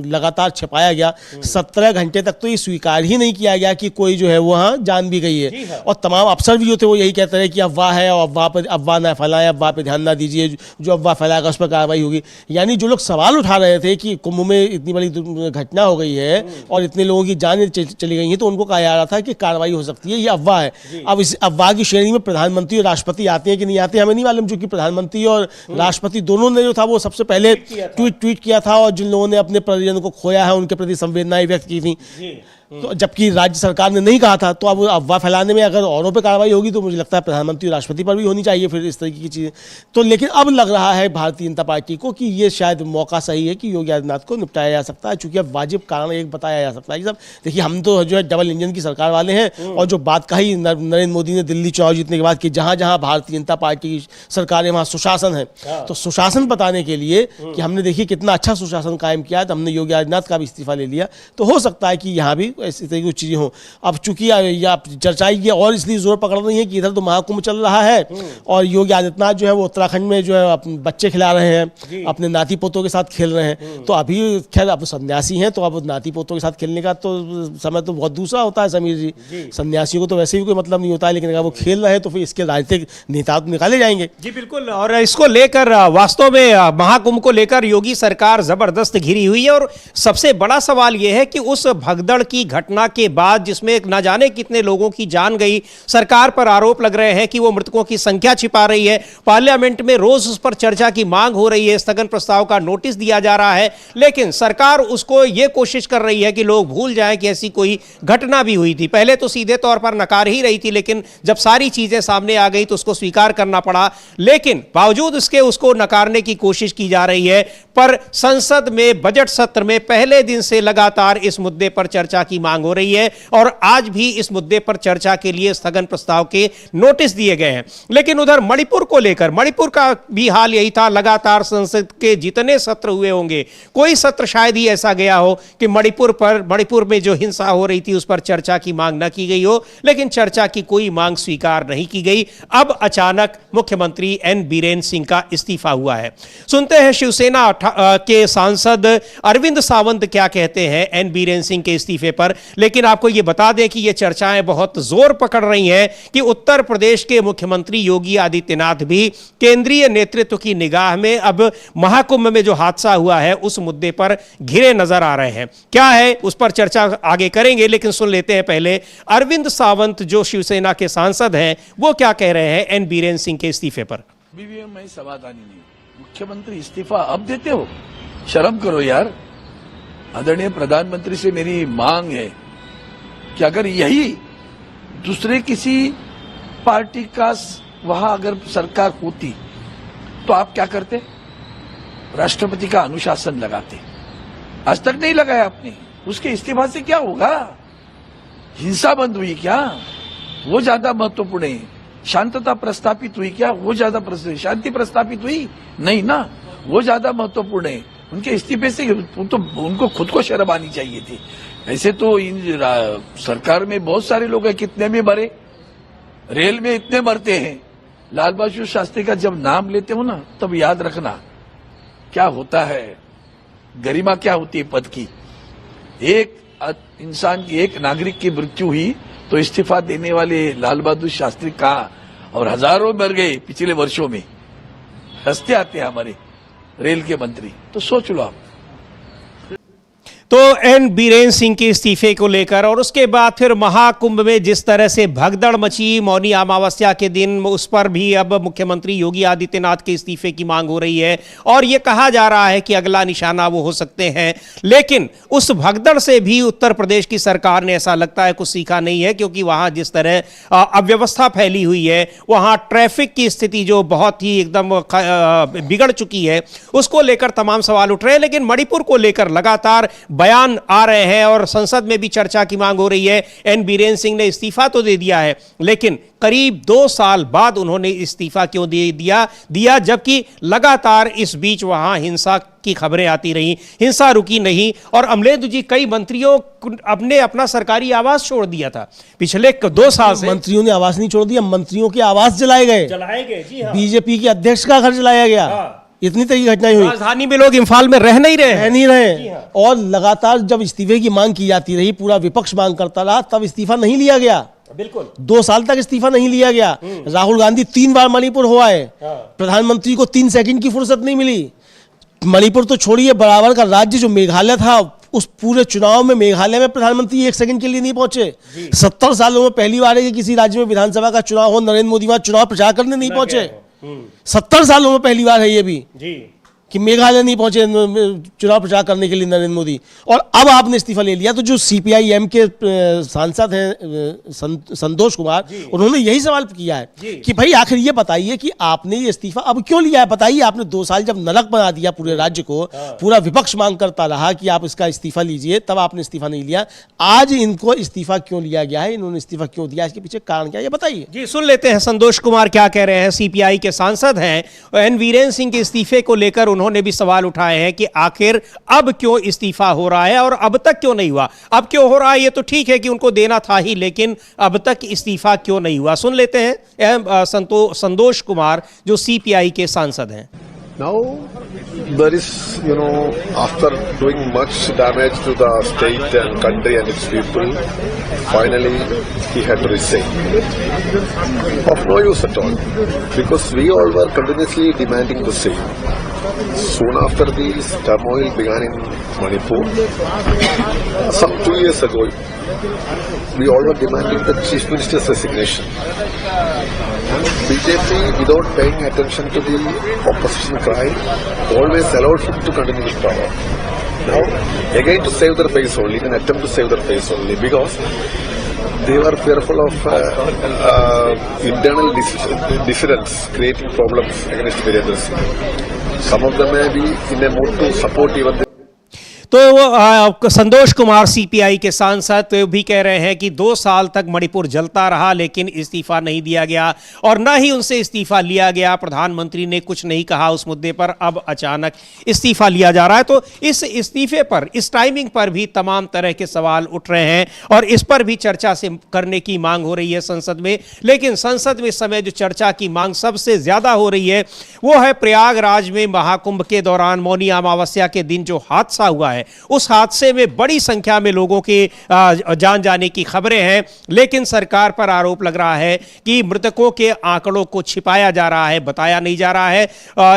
लगातार छिपाया गया, 17 घंटे तक तो ये स्वीकार ही नहीं किया गया कि कोई जो है वहाँ जान भी गई है। और तमाम अफसर भी जो थे वो यही कहते रहे कि अफवाह है, और अफवाह ना फैलाएं, अफवाह पे ध्यान ना दीजिए, जो अफवाह फैलाएगा उस पर कार्रवाई होगी। यानी जो लोग सवाल उठा रहे थे कि कुंभ में इतनी बड़ी घटना हो गई है और इतने लोगों की जान चली गई है, तो उनको कहा जा रहा था कि कार्रवाई हो सकती है, ये अफवाह है। अब इस अफवाह की श्रेणी में प्रधानमंत्री और राष्ट्रपति आते हैं कि नहीं आते हमें नहीं मालूम, क्योंकि प्रधानमंत्री और राष्ट्रपति दोनों ने जो था वो सबसे पहले ट्वीट किया था, और जिन लोगों ने अपने परिजनों को खोया है उनके प्रति संवेदनाएं व्यक्त की थी, तो जबकि राज्य सरकार ने नहीं कहा था। तो अब अफवाह फैलाने में अगर औरों पे कार्रवाई होगी तो मुझे लगता है प्रधानमंत्री और राष्ट्रपति पर भी होनी चाहिए फिर इस तरीके की चीज़ें। तो लेकिन अब लग रहा है भारतीय जनता पार्टी को कि ये शायद मौका सही है कि योगी आदित्यनाथ को निपटाया जा सकता है, चूंकि अब वाजिब कारण एक बताया जा सकता है कि सब देखिए, हम तो जो है डबल इंजन की सरकार वाले हैं, और जो बात कही नरेंद्र मोदी ने दिल्ली चुनाव जीतने के बाद कि जहाँ जहाँ भारतीय जनता पार्टी की सरकार है वहाँ सुशासन है, तो सुशासन बताने के लिए कि हमने देखिए कितना अच्छा सुशासन कायम किया है, तो हमने योगी आदित्यनाथ का भी इस्तीफा ले लिया। तो हो सकता है कि यहाँ भी इसी तरीके की चीज़ें हों। अब चूंकि चर्चाएं ये और इसलिए जोर पकड़ रही है कि इधर तो महाकुंभ चल रहा है और योगी आदित्यनाथ जो है वो उत्तराखंड में जो है अपने बच्चे खिला रहे हैं, अपने नाती पोतों के साथ खेल रहे हैं। तो अभी खैर अब सन्यासी हैं, तो अब नाती पोतों के साथ खेलने का तो समय तो बहुत दूसरा होता है समीर जी। सन्यासियों को तो वैसे भी कोई मतलब नहीं होता है, लेकिन अगर वो खेल रहे हैं तो फिर इसके राजनीतिक नेता तो निकाले जाएंगे। जी बिल्कुल। और इसको लेकर वास्तव में महाकुंभ को लेकर योगी सरकार जबरदस्त घिरी हुई है, और सबसे बड़ा सवाल यह है कि उस भगदड़ की घटना के बाद जिसमें न जाने कितने लोगों की जान गई, सरकार पर आरोप लग रहे हैं कि वो मृतकों की संख्या छिपा रही है, पार्लियामेंट में रोज उस पर चर्चा की मांग हो रही है, स्थगन प्रस्ताव का नोटिस दिया जा रहा है, लेकिन सरकार उसको ये कोशिश कर रही है कि लोग भूल जाएं कि ऐसी कोई घटना भी हुई थी। पहले तो सीधे तौर पर नकार ही रही थी, लेकिन जब सारी चीजें सामने आ गई तो उसको स्वीकार करना पड़ा। लेकिन बावजूद इसके उसको नकारने की कोशिश की जा रही है। पर संसद में बजट सत्र में पहले दिन से लगातार इस मुद्दे पर चर्चा की मांग हो रही है, और आज भी इस मुद्दे पर चर्चा के लिए स्थगन प्रस्ताव के नोटिस दिए गए हैं। लेकिन उधर मणिपुर को लेकर, मणिपुर का भी हाल यही था। लगातार संसद के जितने सत्र हुए होंगे, कोई सत्र शायद ही ऐसा गया हो कि मणिपुर में जो हिंसा हो रही थी उस पर चर्चा की मांग न की गई हो, लेकिन चर्चा की कोई मांग स्वीकार नहीं की गई। अब अचानक मुख्यमंत्री एन बीरेन सिंह का इस्तीफा हुआ है। सुनते हैं शिवसेना के सांसद अरविंद सावंत क्या कहते हैं एन बीरेन सिंह के इस्तीफे पर। लेकिन आपको यह बता दें कि ये चर्चाएं बहुत जोर पकड़ रही हैं कि उत्तर प्रदेश के मुख्यमंत्री योगी आदित्यनाथ भी केंद्रीय नेतृत्व की निगाह में अब महाकुंभ में जो हादसा हुआ है उस मुद्दे पर घिरे नजर आ रहे हैं। क्या है उस पर चर्चा आगे करेंगे, लेकिन सुन लेते हैं पहले अरविंद सावंत जो शिवसेना के सांसद हैं वो क्या कह रहे हैं एन बीरेन सिंह के इस्तीफे पर। मैं समाधानी नहीं, मुख्यमंत्री इस्तीफा अब देते हो, शर्म करो यार। आदरणीय प्रधानमंत्री से मेरी मांग है कि अगर यही दूसरे किसी पार्टी का वहां अगर सरकार होती तो आप क्या करते? राष्ट्रपति का अनुशासन लगाते। आज तक नहीं लगाया आपने। उसके इस्तीफा से क्या होगा? हिंसा बंद हुई क्या? वो ज्यादा महत्वपूर्ण है। शांतता प्रस्थापित हुई क्या? वो ज्यादा शांति प्रस्थापित हुई नहीं ना, वो ज्यादा महत्वपूर्ण है। उनके इस्तीफे से तो उनको खुद को शर्म आनी चाहिए थी। ऐसे तो सरकार में बहुत सारे लोग हैं, कितने में मरे, रेल में इतने मरते हैं। लाल बहादुर शास्त्री का जब नाम लेते हो ना, तब याद रखना क्या होता है, गरिमा क्या होती है पद की। एक इंसान की, एक नागरिक की मृत्यु हुई तो इस्तीफा देने वाले लाल बहादुर शास्त्री कहा, और हजारों मर गए पिछले वर्षों में। हंसते आते हैं हमारे रेल के मंत्री, तो सोच लो आप। तो एन बीरेन सिंह के इस्तीफे को लेकर और उसके बाद फिर महाकुंभ में जिस तरह से भगदड़ मची मौनी अमावस्या के दिन, उस पर भी अब मुख्यमंत्री योगी आदित्यनाथ के इस्तीफे की मांग हो रही है और यह कहा जा रहा है कि अगला निशाना वो हो सकते हैं। लेकिन उस भगदड़ से भी उत्तर प्रदेश की सरकार ने ऐसा लगता है कुछ सीखा नहीं है, क्योंकि वहां जिस तरह अव्यवस्था फैली हुई है, वहां ट्रैफिक की स्थिति जो बहुत ही एकदम बिगड़ चुकी है, उसको लेकर तमाम सवाल उठ रहे हैं। लेकिन मणिपुर को लेकर लगातार बयान आ रहे हैं और संसद में भी चर्चा की मांग हो रही है। एन बीरेन सिंह ने इस्तीफा तो दे दिया है, लेकिन करीब 2 साल बाद उन्होंने इस्तीफा क्यों दे दिया, जबकि लगातार इस बीच वहां हिंसा की खबरें आती रही, हिंसा रुकी नहीं। और अमलेंदु जी, कई मंत्रियों ने अपना सरकारी आवास छोड़ दिया था पिछले 2 साल से। मंत्रियों ने आवास नहीं छोड़ दिया, मंत्रियों के आवास जलाए गए, जी हाँ। बीजेपी के अध्यक्ष का घर जलाया गया। हाँ। इतनी तरह की घटनाएं हुई। राजधानी में लोग इम्फाल में रह नहीं रहे हाँ। और लगातार जब इस्तीफे की मांग की जाती रही, पूरा विपक्ष मांग करता रहा, तब इस्तीफा नहीं लिया गया। बिल्कुल 2 साल तक इस्तीफा नहीं लिया गया। राहुल गांधी 3 बार मणिपुर हो आए, प्रधानमंत्री को 3 सेकंड की फुर्सत नहीं मिली। मणिपुर तो छोड़िए, बराबर का राज्य जो मेघालय था, उस पूरे चुनाव में मेघालय में प्रधानमंत्री 1 सेकंड के लिए नहीं पहुंचे। 70 सालों में पहली बार है कि किसी राज्य में विधानसभा का चुनाव हो, नरेंद्र मोदी वहां चुनाव प्रचार करने नहीं पहुंचे। 70 सालों में पहली बार है ये भी कि मेघालय नहीं पहुंचे चुनाव प्रचार करने के लिए नरेंद्र मोदी। और अब आपने इस्तीफा ले लिया। तो जो सीपीआई-एम के सांसद हैं संतोष कुमार, उन्होंने यही सवाल किया है कि भाई आखिर ये बताइए कि आपने ये इस्तीफा अब क्यों लिया है। बताइए, आपने 2 साल जब नरक बना दिया पूरे राज्य को, पूरा विपक्ष मांग करता रहा कि आप इसका इस्तीफा लीजिए, तब आपने इस्तीफा नहीं लिया। आज इनको इस्तीफा क्यों लिया गया है, इन्होंने इस्तीफा क्यों दिया, इसके पीछे कारण क्या है, ये बताइए। जी, सुन लेते हैं संतोष कुमार क्या कह रहे हैं। सीपीआई के सांसद हैं, एन बीरेन सिंह के इस्तीफे को लेकर उन्होंने भी सवाल उठाए हैं कि आखिर अब क्यों इस्तीफा हो रहा है और अब तक क्यों नहीं हुआ। अब क्यों हो रहा है, ये तो ठीक है कि उनको देना था ही, लेकिन अब तक इस्तीफा क्यों नहीं हुआ। सुन लेते हैं संतोष कुमार जो सीपीआई के सांसद हैं। Now there is, after doing much damage to the state and country and its people, finally he had to resign. Of no use at all, because we all were continuously demanding the same. Soon after this turmoil began in Manipur, some 2 years ago, we all were demanding the Chief Minister's resignation. BJP, without paying attention to the opposition cry, always allowed him to continue with power. Now, again to save their face only, an attempt to save their face only, because they were fearful of internal dissidents creating problems against Virendra Singh. Some of them may be in a mood to support even the तो Santosh Kumar CPI के सांसद तो भी कह रहे हैं कि 2 साल तक मणिपुर जलता रहा, लेकिन इस्तीफा नहीं दिया गया और न ही उनसे इस्तीफा लिया गया। प्रधानमंत्री ने कुछ नहीं कहा उस मुद्दे पर, अब अचानक इस्तीफा लिया जा रहा है। तो इस इस्तीफे पर, इस टाइमिंग पर भी तमाम तरह के सवाल उठ रहे हैं और इस पर भी चर्चा से करने की मांग हो रही है संसद में। लेकिन संसद में इस समय जो चर्चा की मांग सबसे ज्यादा हो रही है वो है प्रयागराज में महाकुंभ के दौरान मौनी अमावस्या के दिन जो हादसा हुआ है, उस हादसे में बड़ी संख्या में लोगों के जान जाने की खबरें हैं। लेकिन सरकार पर आरोप लग रहा है कि मृतकों के आंकड़ों को छिपाया जा रहा है, बताया नहीं जा रहा है।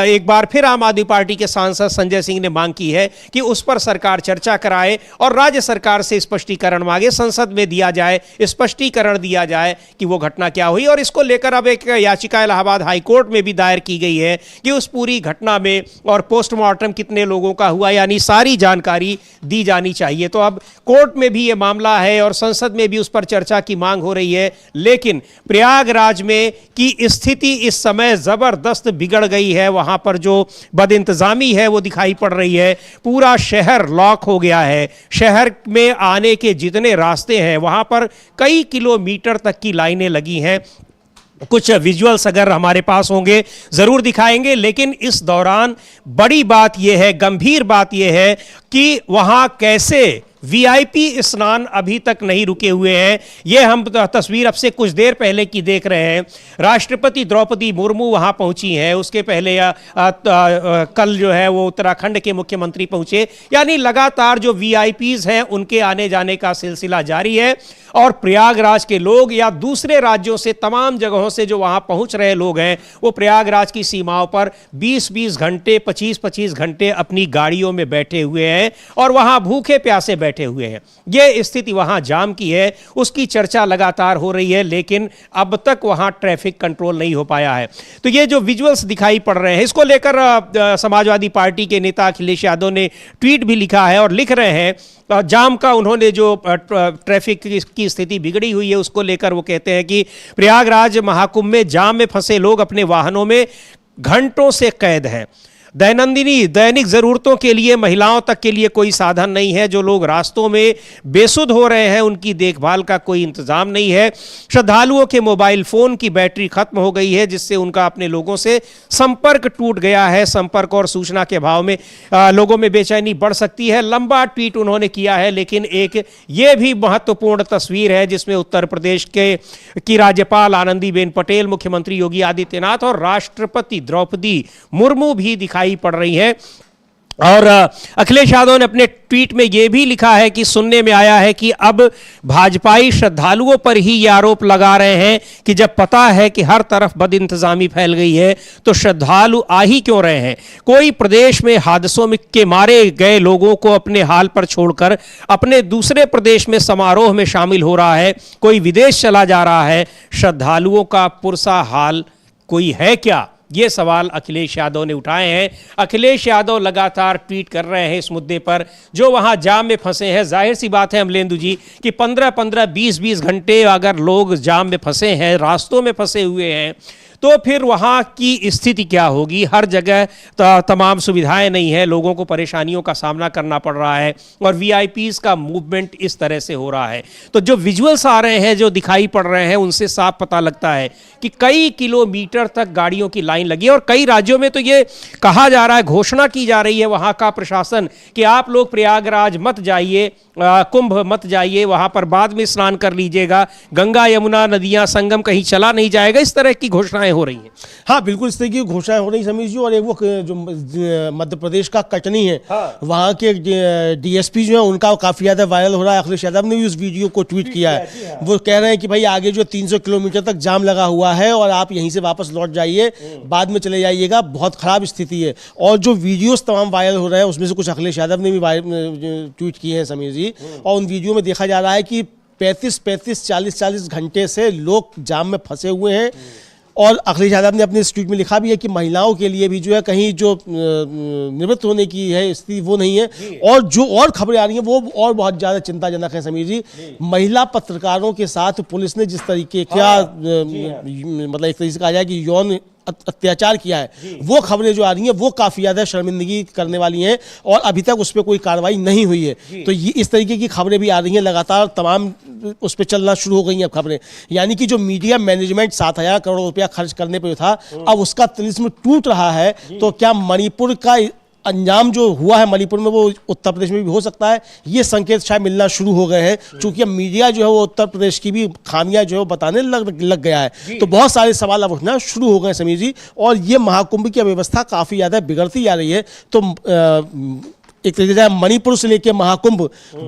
एक बार फिर आम आदमी पार्टी के सांसद संजय सिंह ने मांग की है कि उस पर सरकार चर्चा कराए और राज्य सरकार से स्पष्टीकरण मांगे, संसद में दिया जाए, स्पष्टीकरण दिया जाए कि वो घटना क्या हुई। और इसको लेकर अब एक याचिका इलाहाबाद हाईकोर्ट में भी दायर की गई है कि उस पूरी घटना में और पोस्टमार्टम कितने लोगों का हुआ, यानी सारी जानकारी दी जानी चाहिए। तो अब कोर्ट में भी यह मामला है और संसद में भी उस पर चर्चा की मांग हो रही है। लेकिन प्रयागराज में की स्थिति इस समय जबरदस्त बिगड़ गई है। वहां पर जो बदइंतजामी है वो दिखाई पड़ रही है। पूरा शहर लॉक हो गया है। शहर में आने के जितने रास्ते हैं वहां पर कई किलोमीटर तक की लाइनें लगी हैं। कुछ विजुअल्स अगर हमारे पास होंगे जरूर दिखाएंगे। लेकिन इस दौरान बड़ी बात यह है, गंभीर बात यह है कि वहां कैसे वीआईपी स्नान अभी तक नहीं रुके हुए हैं। यह हम तस्वीर अब से कुछ देर पहले की देख रहे हैं। राष्ट्रपति द्रौपदी मुर्मू वहां पहुंची हैं, उसके पहले कल जो है वो उत्तराखंड के मुख्यमंत्री पहुंचे। यानी लगातार जो वीआईपीज हैं उनके आने जाने का सिलसिला जारी है और प्रयागराज के लोग या दूसरे राज्यों से, तमाम जगहों से जो वहां पहुंच रहे लोग हैं, वो प्रयागराज की सीमाओं पर 20-20 घंटे, 25-25 घंटे अपनी गाड़ियों में बैठे हुए हैं और वहां भूखे प्यासे बैठे हुए हैं। यह स्थिति वहां जाम की है, उसकी चर्चा लगातार हो रही है, लेकिन अब तक वहां ट्रैफिक कंट्रोल नहीं हो पाया है। तो ये जो विजुअल्स दिखाई पड़ रहे हैं, इसको लेकर समाजवादी पार्टी के नेता अखिलेश यादव ने ट्वीट भी लिखा है और लिख रहे हैं जाम का। उन्होंने जो ट्रैफिक की स्थिति बिगड़ी हुई है उसको लेकर वो कहते हैं कि प्रयागराज महाकुंभ में जाम में फंसे लोग अपने वाहनों में घंटों से कैद हैं। दैनिक जरूरतों के लिए महिलाओं तक के लिए कोई साधन नहीं है। जो लोग रास्तों में बेसुध हो रहे हैं उनकी देखभाल का कोई इंतजाम नहीं है। श्रद्धालुओं के मोबाइल फोन की बैटरी खत्म हो गई है, जिससे उनका अपने लोगों से संपर्क टूट गया है। संपर्क और सूचना के अभाव में लोगों में बेचैनी बढ़ सकती है। लंबा ट्वीट उन्होंने किया है, लेकिन एक ये भी महत्वपूर्ण तस्वीर है जिसमें उत्तर प्रदेश की राज्यपाल आनंदीबेन पटेल, मुख्यमंत्री योगी आदित्यनाथ और राष्ट्रपति द्रौपदी मुर्मू भी दिखाई पड़ रही है। और अखिलेश यादव ने अपने ट्वीट में यह भी लिखा है कि सुनने में आया है कि अब भाजपाई श्रद्धालुओं पर ही ये आरोप लगा रहे हैं कि जब पता है कि हर तरफ बदइंतजामी फैल गई है तो श्रद्धालु आ ही क्यों रहे हैं। कोई प्रदेश में हादसों में के मारे गए लोगों को अपने हाल पर छोड़कर अपने दूसरे प्रदेश में समारोह में शामिल हो रहा है, कोई विदेश चला जा रहा है। श्रद्धालुओं का पुरसा हाल कोई है क्या, ये सवाल अखिलेश यादव ने उठाए हैं। अखिलेश यादव लगातार ट्वीट कर रहे हैं इस मुद्दे पर, जो वहां जाम में फंसे हैं। जाहिर सी बात है अमलेंदु जी कि 15-15, 20-20 घंटे अगर लोग जाम में फंसे हैं, रास्तों में फंसे हुए हैं, तो फिर वहाँ की स्थिति क्या होगी। हर जगह तमाम सुविधाएं नहीं है, लोगों को परेशानियों का सामना करना पड़ रहा है और वीआईपीज़ का मूवमेंट इस तरह से हो रहा है। तो जो विजुअल्स आ रहे हैं, जो दिखाई पड़ रहे हैं, उनसे साफ पता लगता है कि कई किलोमीटर तक गाड़ियों की लाइन लगी है। और कई राज्यों में तो ये कहा जा रहा है, घोषणा की जा रही है वहाँ का प्रशासन कि आप लोग प्रयागराज मत जाइए, कुंभ मत जाइए, वहाँ पर बाद में स्नान कर लीजिएगा, गंगा यमुना नदियाँ संगम कहीं चला नहीं जाएगा। इस तरह की घोषणाएं हो रही हैं। हाँ बिल्कुल, इस तरह की घोषणाएं हो रही समीर जी। और एक वो जो मध्य प्रदेश का कटनी है, हाँ, वहाँ के डीएसपी जो है उनका काफ़ी ज़्यादा वायरल हो रहा है। अखिलेश यादव ने भी उस वीडियो को ट्वीट किया है। हाँ। वो कह रहे हैं कि भाई आगे जो 300 किलोमीटर तक जाम लगा हुआ है और आप यहीं से वापस लौट जाइए, बाद में चले जाइएगा, बहुत ख़राब स्थिति है। और जो वीडियोस तमाम वायरल हो रहे हैं उसमें से कुछ अखिलेश यादव ने भी ट्वीट किए हैं समीर जी। और उन वीडियो में देखा जा रहा है कि 35-35, 40-40 घंटे से लोग जाम में फंसे हुए हैं। और अखिलेश यादव ने अपने इस ट्वीट में लिखा भी है कि महिलाओं के लिए भी जो है कहीं जो निवृत्त होने की है स्थिति वो नहीं है। और जो और खबरें आ रही हैं वो और बहुत ज़्यादा चिंताजनक है समीर जी। महिला पत्रकारों के साथ पुलिस ने जिस तरीके का मतलब एक तरीके से कहा जाए कि यौन अत्याचार किया है, वो खबरें जो आ रही हैं वो काफ़ी ज़्यादा शर्मिंदगी करने वाली हैं और अभी तक उस पर कोई कार्रवाई नहीं हुई है। तो ये इस तरीके की खबरें भी आ रही हैं, लगातार तमाम उस पर चलना शुरू हो गई हैं अब खबरें। यानी कि जो मीडिया मैनेजमेंट 7,000 करोड़ रुपया खर्च करने पर था, अब उसका तिलिस्म टूट रहा है। तो क्या मणिपुर का अंजाम जो हुआ है मणिपुर में वो उत्तर प्रदेश में भी हो सकता है, ये संकेत शायद मिलना शुरू हो गए हैं। चूंकि अब मीडिया जो है वो उत्तर प्रदेश की भी खामियां जो है वो बताने लग गया है। तो बहुत सारे सवाल अब उठना शुरू हो गए समीर जी। और ये महाकुंभ की अव्यवस्था काफ़ी ज़्यादा बिगड़ती जा रही है। तो एक तरीके से मणिपुर से लेकर महाकुंभ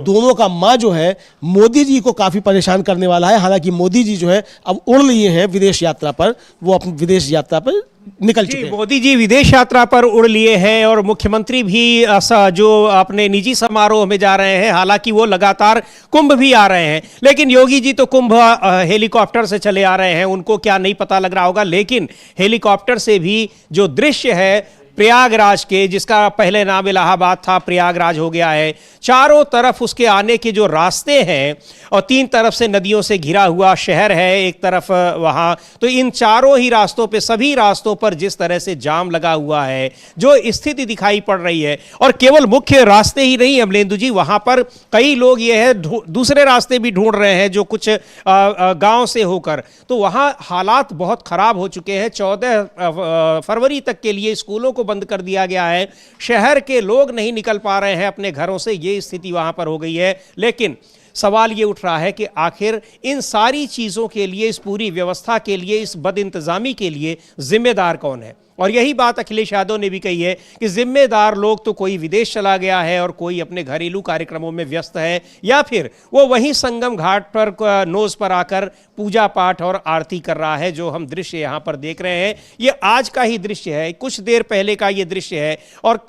दोनों का माँ जो है मोदी जी को काफ़ी परेशान करने वाला है। हालांकि मोदी जी जो है अब उड़ लिए हैं विदेश यात्रा पर, वो अपनी विदेश यात्रा पर निकल चुके हैं। मोदी जी विदेश यात्रा पर उड़ लिए हैं और मुख्यमंत्री भी जो अपने निजी समारोह में जा रहे हैं। हालांकि वो लगातार कुंभ भी आ रहे हैं, लेकिन योगी जी तो कुंभ हेलीकॉप्टर से चले आ रहे हैं, उनको क्या नहीं पता लग रहा होगा। लेकिन हेलीकॉप्टर से भी जो दृश्य है प्रयागराज के, जिसका पहले नाम इलाहाबाद था, प्रयागराज हो गया है। चारों तरफ उसके आने के जो रास्ते हैं और 3 तरफ से नदियों से घिरा हुआ शहर है, एक तरफ वहाँ, तो इन चारों ही रास्तों पे, सभी रास्तों पर जिस तरह से जाम लगा हुआ है, जो स्थिति दिखाई पड़ रही है, और केवल मुख्य रास्ते ही नहीं अमलेंदु जी, वहाँ पर कई लोग ये है दूसरे रास्ते भी ढूंढ रहे हैं जो कुछ गांव से होकर, तो वहाँ हालात बहुत खराब हो चुके हैं। 14 फरवरी तक के लिए स्कूलों को बंद कर दिया गया है, शहर के लोग नहीं निकल पा रहे हैं अपने घरों से, ये स्थिति वहां पर हो गई है। लेकिन सवाल ये उठ रहा है कि आखिर इन सारी चीजों के लिए, इस पूरी व्यवस्था के लिए, इस बदइंतजामी के लिए जिम्मेदार कौन है? और यही बात अखिलेश यादव ने भी कही है कि जिम्मेदार लोग तो कोई विदेश चला गया है और कोई अपने घरेलू कार्यक्रमों में व्यस्त है, या फिर वो वहीं संगम घाट पर नोज पर आकर पूजा पाठ और आरती कर रहा है, जो हम दृश्य यहाँ पर देख रहे हैं। ये आज का ही दृश्य है, कुछ देर पहले का ये दृश्य है, और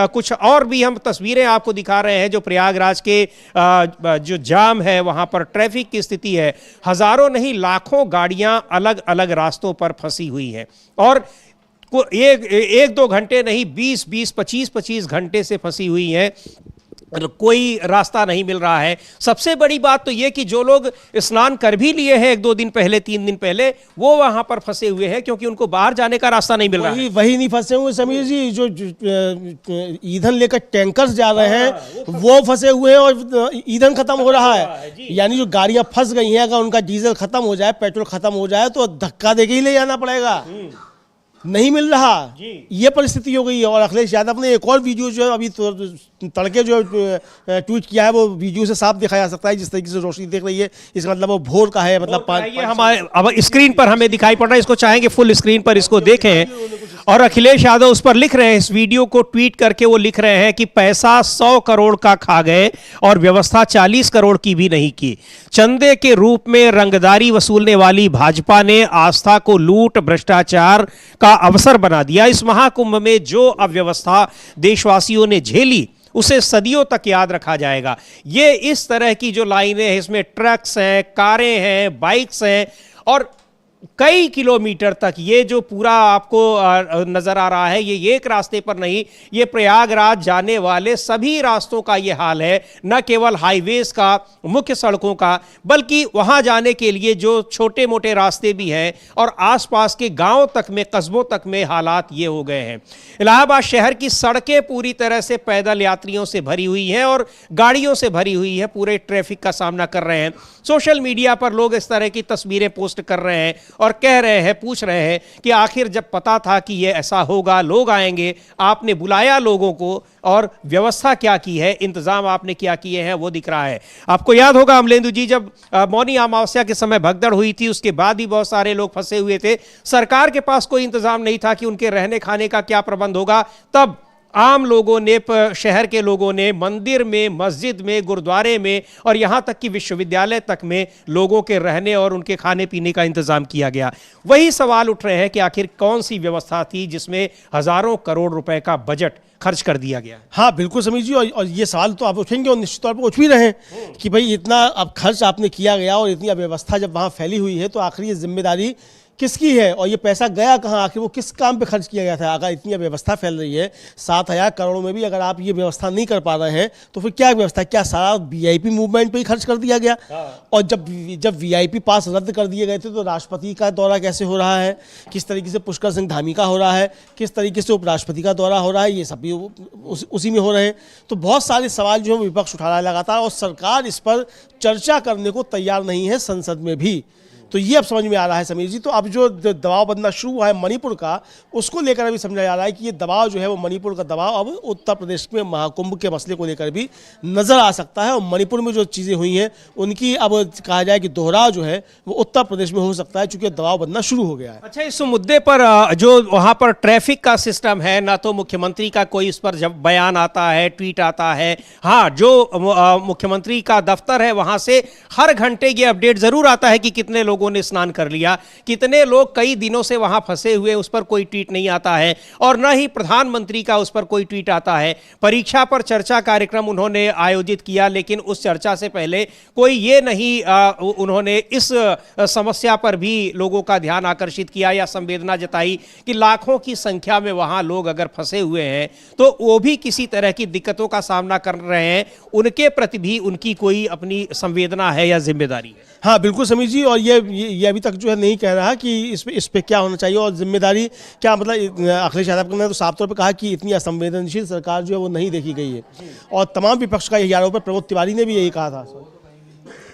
कुछ और भी हम तस्वीरें आपको दिखा रहे हैं जो प्रयागराज के जो जाम है, वहाँ पर ट्रैफिक की स्थिति है। हजारों नहीं लाखों गाड़ियां अलग अलग रास्तों पर फंसी हुई हैं, और एक 2 घंटे नहीं, 20 25 घंटे से फंसी हुई हैं, कोई रास्ता नहीं मिल रहा है। सबसे बड़ी बात तो यह कि जो लोग स्नान कर भी लिए हैं 1-2 दिन पहले, 3 दिन पहले, वो वहां पर फंसे हुए हैं क्योंकि उनको बाहर जाने का रास्ता नहीं मिल रहा है। वही नहीं फंसे हुए समीर जी, जो ईंधन लेकर टैंकर्स जा रहे हैं वो फंसे हुए हैं, और ईंधन खत्म हो रहा है। यानी जो गाड़ियां फंस गई हैं, अगर उनका डीजल खत्म हो जाए, पेट्रोल खत्म हो जाए, तो धक्का देके ही ले जाना पड़ेगा, नहीं मिल रहा, ये परिस्थिति हो गई है। और अखिलेश यादव ने एक और वीडियो जो है अभी तड़के जो ट्वीट किया है, वो वीडियो से साफ दिखाया जा सकता है, जिस तरीके से रोशनी देख रही है, इसका मतलब वो भोर का है, मतलब ये हमारे अब स्क्रीन पर हमें दिखाई पड़ रहा है, इसको चाहेंगे फुल स्क्रीन पर इसको देखें। और अखिलेश यादव उस पर लिख रहे हैं, इस वीडियो को ट्वीट करके वो लिख रहे हैं कि पैसा 100 करोड़ का खा गए और व्यवस्था 40 करोड़ की भी नहीं की। चंदे के रूप में रंगदारी वसूलने वाली भाजपा ने आस्था को लूट, भ्रष्टाचार का अवसर बना दिया। इस महाकुंभ में जो अव्यवस्था देशवासियों ने झेली, उसे सदियों तक याद रखा जाएगा। ये इस तरह की जो लाइनें हैं, इसमें ट्रक्स हैं, कारें हैं, बाइक्स हैं, और कई किलोमीटर तक ये जो पूरा आपको नजर आ रहा है, ये एक रास्ते पर नहीं, ये प्रयागराज जाने वाले सभी रास्तों का ये हाल है, न केवल हाईवेज का, मुख्य सड़कों का, बल्कि वहां जाने के लिए जो छोटे मोटे रास्ते भी हैं, और आसपास के गांव तक में, कस्बों तक में हालात ये हो गए हैं। इलाहाबाद शहर की सड़कें पूरी तरह से पैदल यात्रियों से भरी हुई हैं और गाड़ियों से भरी हुई है, पूरे ट्रैफिक का सामना कर रहे हैं। सोशल मीडिया पर लोग इस तरह की तस्वीरें पोस्ट कर रहे हैं और कह रहे हैं, पूछ रहे हैं कि आखिर जब पता था कि ये ऐसा होगा, लोग आएंगे, आपने बुलाया लोगों को, और व्यवस्था क्या की है, इंतजाम आपने क्या किए हैं, वो दिख रहा है। आपको याद होगा अमलेंदु जी, जब मौनी अमावस्या के समय भगदड़ हुई थी, उसके बाद ही बहुत सारे लोग फंसे हुए थे, सरकार के पास कोई इंतजाम नहीं था कि उनके रहने खाने का क्या प्रबंध होगा। तब आम लोगों ने, शहर के लोगों ने मंदिर में, मस्जिद में, गुरुद्वारे में, और यहाँ तक कि विश्वविद्यालय तक में लोगों के रहने और उनके खाने पीने का इंतजाम किया गया। वही सवाल उठ रहे हैं कि आखिर कौन सी व्यवस्था थी जिसमें हजारों करोड़ रुपए का बजट खर्च कर दिया गया। हाँ बिल्कुल समीर जी, और ये सवाल तो आप उठेंगे और निश्चित तौर पर उठ भी रहे हैं कि भाई इतना अब खर्च आपने किया गया और इतनी अव्यवस्था जब वहाँ फैली हुई है, तो आखिर ये जिम्मेदारी किसकी है और ये पैसा गया कहाँ, आखिर वो किस काम पे खर्च किया गया था। अगर इतनी व्यवस्था फैल रही है, 7,000 करोड़ में भी अगर आप ये व्यवस्था नहीं कर पा रहे हैं, तो फिर क्या व्यवस्था, क्या सारा वीआईपी मूवमेंट पे ही खर्च कर दिया गया? और जब वीआईपी पास रद्द कर दिए गए थे, तो राष्ट्रपति का दौरा कैसे हो रहा है, किस तरीके से पुष्कर सिंह धामी का हो रहा है, किस तरीके से उपराष्ट्रपति का दौरा हो रहा है, ये सब भी उसी में हो रहे हैं। तो बहुत सारे सवाल जो है विपक्ष उठा रहा है लगातार, और सरकार इस पर चर्चा करने को तैयार नहीं है संसद में भी। तो ये अब समझ में आ रहा है समीर जी। तो अब जो दबाव बनना शुरू हुआ है मणिपुर का, उसको लेकर अभी समझा जा रहा है कि ये दबाव जो है वो मणिपुर का दबाव अब उत्तर प्रदेश में महाकुंभ के मसले को लेकर भी नजर आ सकता है, और मणिपुर में जो चीज़ें हुई हैं उनकी अब कहा जाए कि दोहराव जो है वो उत्तर प्रदेश में हो सकता है, चूंकि दबाव बनना शुरू हो गया है। अच्छा, इस मुद्दे पर जो वहाँ पर ट्रैफिक का सिस्टम है, ना तो मुख्यमंत्री का कोई इस पर जब बयान आता है, ट्वीट आता है, हाँ जो मुख्यमंत्री का दफ्तर है वहाँ से हर घंटे ये अपडेट जरूर आता है कि कितने लोग लोगों ने स्नान कर लिया, कितने लोग कई दिनों से वहां फंसे हुए, उस पर कोई ट्वीट नहीं आता है और न ही प्रधानमंत्री का उस पर कोई ट्वीट आता है। परीक्षा पर चर्चा कार्यक्रम उन्होंने आयोजित किया, लेकिन उस चर्चा से पहले कोई ये नहीं उन्होंने इस समस्या पर भी लोगों का ध्यान आकर्षित किया या संवेदना जताई कि लाखों की संख्या में वहां लोग अगर फंसे हुए हैं तो वो भी किसी तरह की दिक्कतों का सामना कर रहे हैं, उनके प्रति भी उनकी कोई अपनी संवेदना है या जिम्मेदारी है। हाँ बिल्कुल समीर जी, और ये अभी तक जो है नहीं कह रहा कि इस पे क्या होना चाहिए और जिम्मेदारी क्या, मतलब अखिलेश यादव ने तो साफ तौर पे कहा कि इतनी असंवेदनशील सरकार जो है वो नहीं देखी गई है और तमाम विपक्ष का यही आरोप है। प्रमोद तिवारी ने भी यही कहा था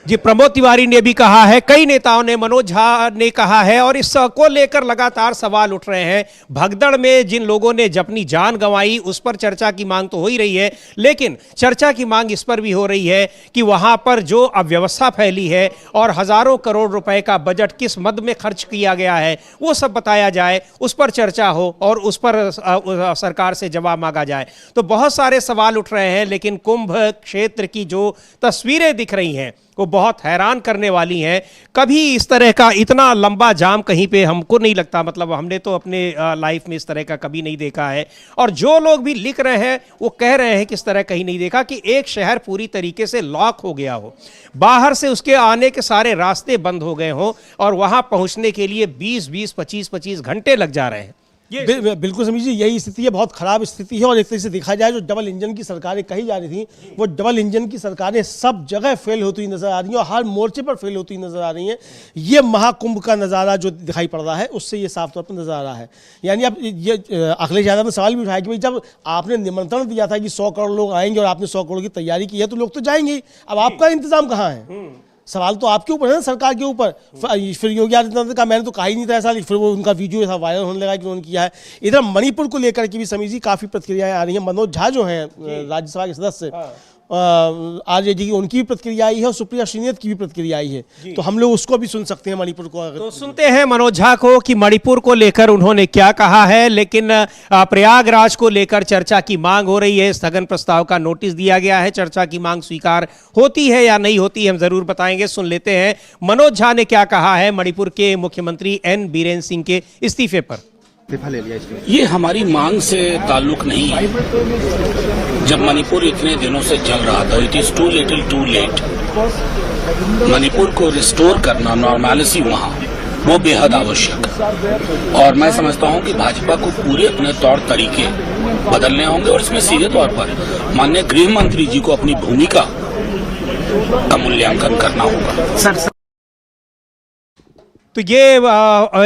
जी, प्रमोद तिवारी ने भी कहा है, कई नेताओं ने, मनोज झा ने कहा है और इसको लेकर लगातार सवाल उठ रहे हैं। भगदड़ में जिन लोगों ने अपनी जान गंवाई उस पर चर्चा की मांग तो हो ही रही है, लेकिन चर्चा की मांग इस पर भी हो रही है कि वहां पर जो अव्यवस्था फैली है और हजारों करोड़ रुपए का बजट किस मद में खर्च किया गया है वो सब बताया जाए, उस पर चर्चा हो और उस पर सरकार से जवाब मांगा जाए। तो बहुत सारे सवाल उठ रहे हैं, लेकिन कुंभ क्षेत्र की जो तस्वीरें दिख रही हैं वो बहुत हैरान करने वाली हैं। कभी इस तरह का इतना लंबा जाम कहीं पे हमको नहीं लगता, मतलब हमने तो अपने लाइफ में इस तरह का कभी नहीं देखा है और जो लोग भी लिख रहे हैं वो कह रहे हैं कि इस तरह कहीं नहीं देखा कि एक शहर पूरी तरीके से लॉक हो गया हो, बाहर से उसके आने के सारे रास्ते बंद हो गए हों और वहां पहुंचने के लिए 20-20, 25-25 घंटे लग जा रहे हैं। बिल्कुल समीर जी, यही स्थिति है, बहुत खराब स्थिति है और एक तरह से देखा जाए जो डबल इंजन की सरकारें कही जा रही थी वो डबल इंजन की सरकारें सब जगह फेल होती नजर आ रही हैं और हर मोर्चे पर फेल होती नजर आ रही हैं। ये महाकुंभ का नज़ारा जो दिखाई पड़ रहा है उससे ये साफ तौर पर नजर आ रहा है। यानी अब ये अखिलेश यादव ने सवाल भी उठाया कि भाई जब आपने निमंत्रण दिया था कि 100 करोड़ लोग आएंगे और आपने 100 करोड़ की तैयारी की है तो लोग तो जाएंगे ही, अब आपका इंतजाम कहाँ है? सवाल तो आपके ऊपर है ना, सरकार के ऊपर। फिर योगी आदित्यनाथ ने कहा मैंने तो कहा ही नहीं था ऐसा, फिर वो उनका वीडियो ऐसा वायरल होने लगा कि उन्होंने किया है। इधर मणिपुर को लेकर के भी समीर जी काफ़ी प्रतिक्रियाएं आ रही हैं। मनोज झा जो हैं राज्यसभा के सदस्य आरजेडी की, उनकी भी प्रतिक्रिया आई है और सुप्रिया श्रीनेत की भी प्रतिक्रिया आई है, तो हम लोग उसको भी सुन सकते हैं मणिपुर को। तो सुनते हैं मनोज झा को कि मणिपुर को लेकर उन्होंने क्या कहा है। लेकिन प्रयागराज को लेकर चर्चा की मांग हो रही है, स्थगन प्रस्ताव का नोटिस दिया गया है, चर्चा की मांग स्वीकार होती है या नहीं होती हम जरूर बताएंगे। सुन लेते हैं मनोज झा ने क्या कहा है मणिपुर के मुख्यमंत्री एन बीरेन सिंह के इस्तीफे पर। ये हमारी मांग से ताल्लुक नहीं है। जब मणिपुर इतने दिनों से चल रहा था, it is too little too late. Manipur को रिस्टोर करना, नॉर्मैलिटी वहाँ, वो बेहद आवश्यक है और मैं समझता हूँ कि भाजपा को पूरे अपने तौर तरीके बदलने होंगे और इसमें सीधे तौर पर माननीय गृह मंत्री जी को अपनी भूमिका का मूल्यांकन करना होगा। तो ये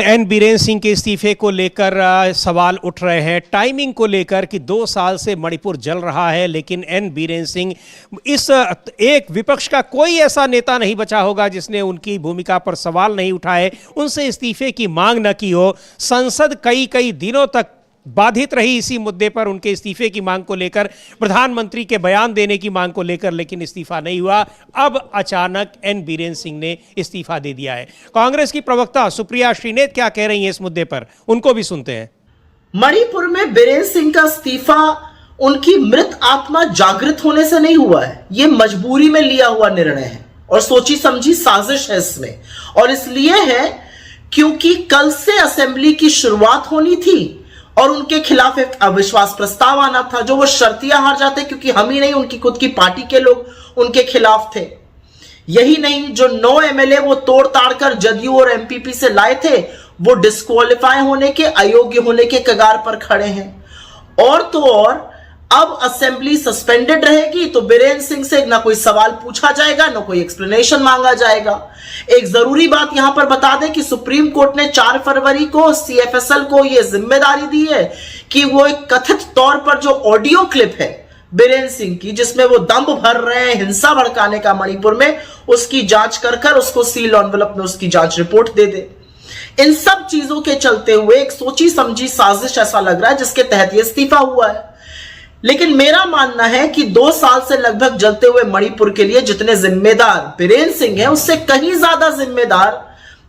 एन बीरेन सिंह के इस्तीफे को लेकर सवाल उठ रहे हैं, टाइमिंग को लेकर कि 2 साल से मणिपुर जल रहा है, लेकिन एन बीरेन सिंह, इस एक विपक्ष का कोई ऐसा नेता नहीं बचा होगा जिसने उनकी भूमिका पर सवाल नहीं उठाए, उनसे इस्तीफे की मांग न की हो। संसद कई दिनों तक बाधित रही इसी मुद्दे पर, उनके इस्तीफे की मांग को लेकर, प्रधानमंत्री के बयान देने की मांग को लेकर, लेकिन इस्तीफा नहीं हुआ। अब अचानक एन बीरेन सिंह ने इस्तीफा दे दिया है। कांग्रेस की प्रवक्ता सुप्रिया श्रीनेत क्या कह रही हैं इस मुद्दे पर, उनको भी सुनते हैं। मणिपुर में बीरेन सिंह का इस्तीफा उनकी मृत आत्मा जागृत होने से नहीं हुआ है, ये मजबूरी में लिया हुआ निर्णय है और सोची समझी साजिश है इसमें। और इसलिए है क्योंकि कल से असेंबली की शुरुआत होनी थी और उनके खिलाफ एक अविश्वास प्रस्ताव आना था जो वो शर्तियां हार जाते, क्योंकि हम ही नहीं उनकी खुद की पार्टी के लोग उनके खिलाफ थे। यही नहीं, जो 9 एमएलए वो तोड़ ताड़ कर जदयू और एमपीपी से लाए थे वो डिस्क्वालीफाई होने के, अयोग्य होने के कगार पर खड़े हैं। और तो और अब असेंबली सस्पेंडेड रहेगी तो बीरेन सिंह से ना कोई सवाल पूछा जाएगा, ना कोई एक्सप्लेनेशन मांगा जाएगा। एक जरूरी बात यहां पर बता दें कि सुप्रीम कोर्ट ने 4 फरवरी को सीएफएसएल को यह जिम्मेदारी दी है कि वो एक कथित तौर पर जो ऑडियो क्लिप है बीरेन सिंह की, जिसमें वो दंभ भर रहे हैं हिंसा भड़काने का मणिपुर में, उसकी जांच कर उसको सील एनवेलप में उसकी जांच रिपोर्ट दे दे। इन सब चीजों के चलते हुए एक सोची समझी साजिश ऐसा लग रहा है जिसके तहत यह इस्तीफा हुआ है। लेकिन मेरा मानना है कि 2 साल से लगभग जलते हुए मणिपुर के लिए जितने जिम्मेदार बीरेन सिंह हैं, उससे कहीं ज्यादा जिम्मेदार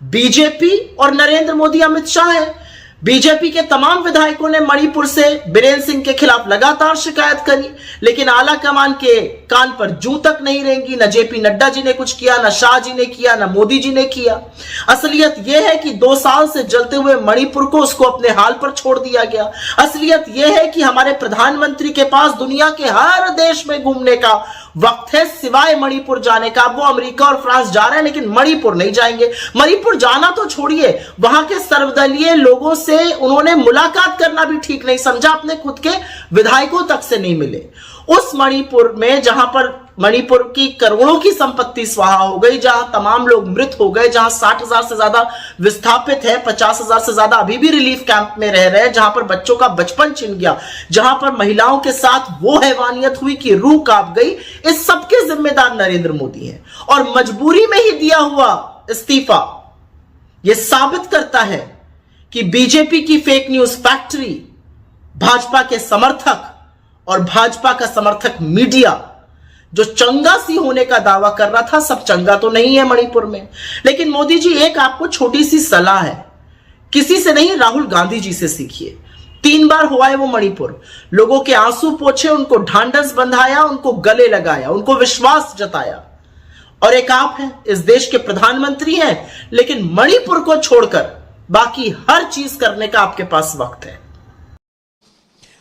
बीजेपी और नरेंद्र मोदी, अमित शाह है। बीजेपी के तमाम विधायकों ने मणिपुर से बीरेन सिंह के खिलाफ लगातार शिकायत करी, लेकिन आला कमान के कान पर जूं तक नहीं रेंगी। न जेपी नड्डा जी ने कुछ किया, न शाह जी ने किया, न मोदी जी ने किया। असलियत यह है कि 2 साल से जलते हुए मणिपुर को उसको अपने हाल पर छोड़ दिया गया। असलियत यह है कि हमारे प्रधानमंत्री के पास दुनिया के हर देश में घूमने का वक्त है, सिवाय मणिपुर जाने का। वो अमेरिका और फ्रांस जा रहे हैं, लेकिन मणिपुर नहीं जाएंगे। मणिपुर जाना तो छोड़िए, वहां के सर्वदलीय लोगों से उन्होंने मुलाकात करना भी ठीक नहीं समझा, अपने खुद के विधायकों तक से नहीं मिले। उस मणिपुर में जहां पर मणिपुर की करोड़ों की संपत्ति स्वाहा हो गई, जहां तमाम लोग मृत हो गए, जहां 60,000 से ज्यादा विस्थापित है, 50,000 से ज्यादा अभी भी रिलीफ कैंप में रह रहे हैं, जहां पर बच्चों का बचपन छिन गया, जहां पर महिलाओं के साथ वो हैवानियत हुई कि रूह कांप गई, इस सबके जिम्मेदार नरेंद्र मोदी हैं। और मजबूरी में ही दिया हुआ इस्तीफा यह साबित करता है कि बीजेपी की फेक न्यूज फैक्ट्री, भाजपा के समर्थक और भाजपा का समर्थक मीडिया जो चंगा सी होने का दावा कर रहा था, सब चंगा तो नहीं है मणिपुर में। लेकिन मोदी जी, एक आपको छोटी सी सलाह है, किसी से नहीं, राहुल गांधी जी से सीखिए। 3 बार हुआ है वो मणिपुर, लोगों के आंसू पोंछे, उनको ढांढस बंधाया, उनको गले लगाया, उनको विश्वास जताया। और एक आप हैं, इस देश के प्रधानमंत्री हैं, लेकिन मणिपुर को छोड़कर बाकी हर चीज करने का आपके पास वक्त है।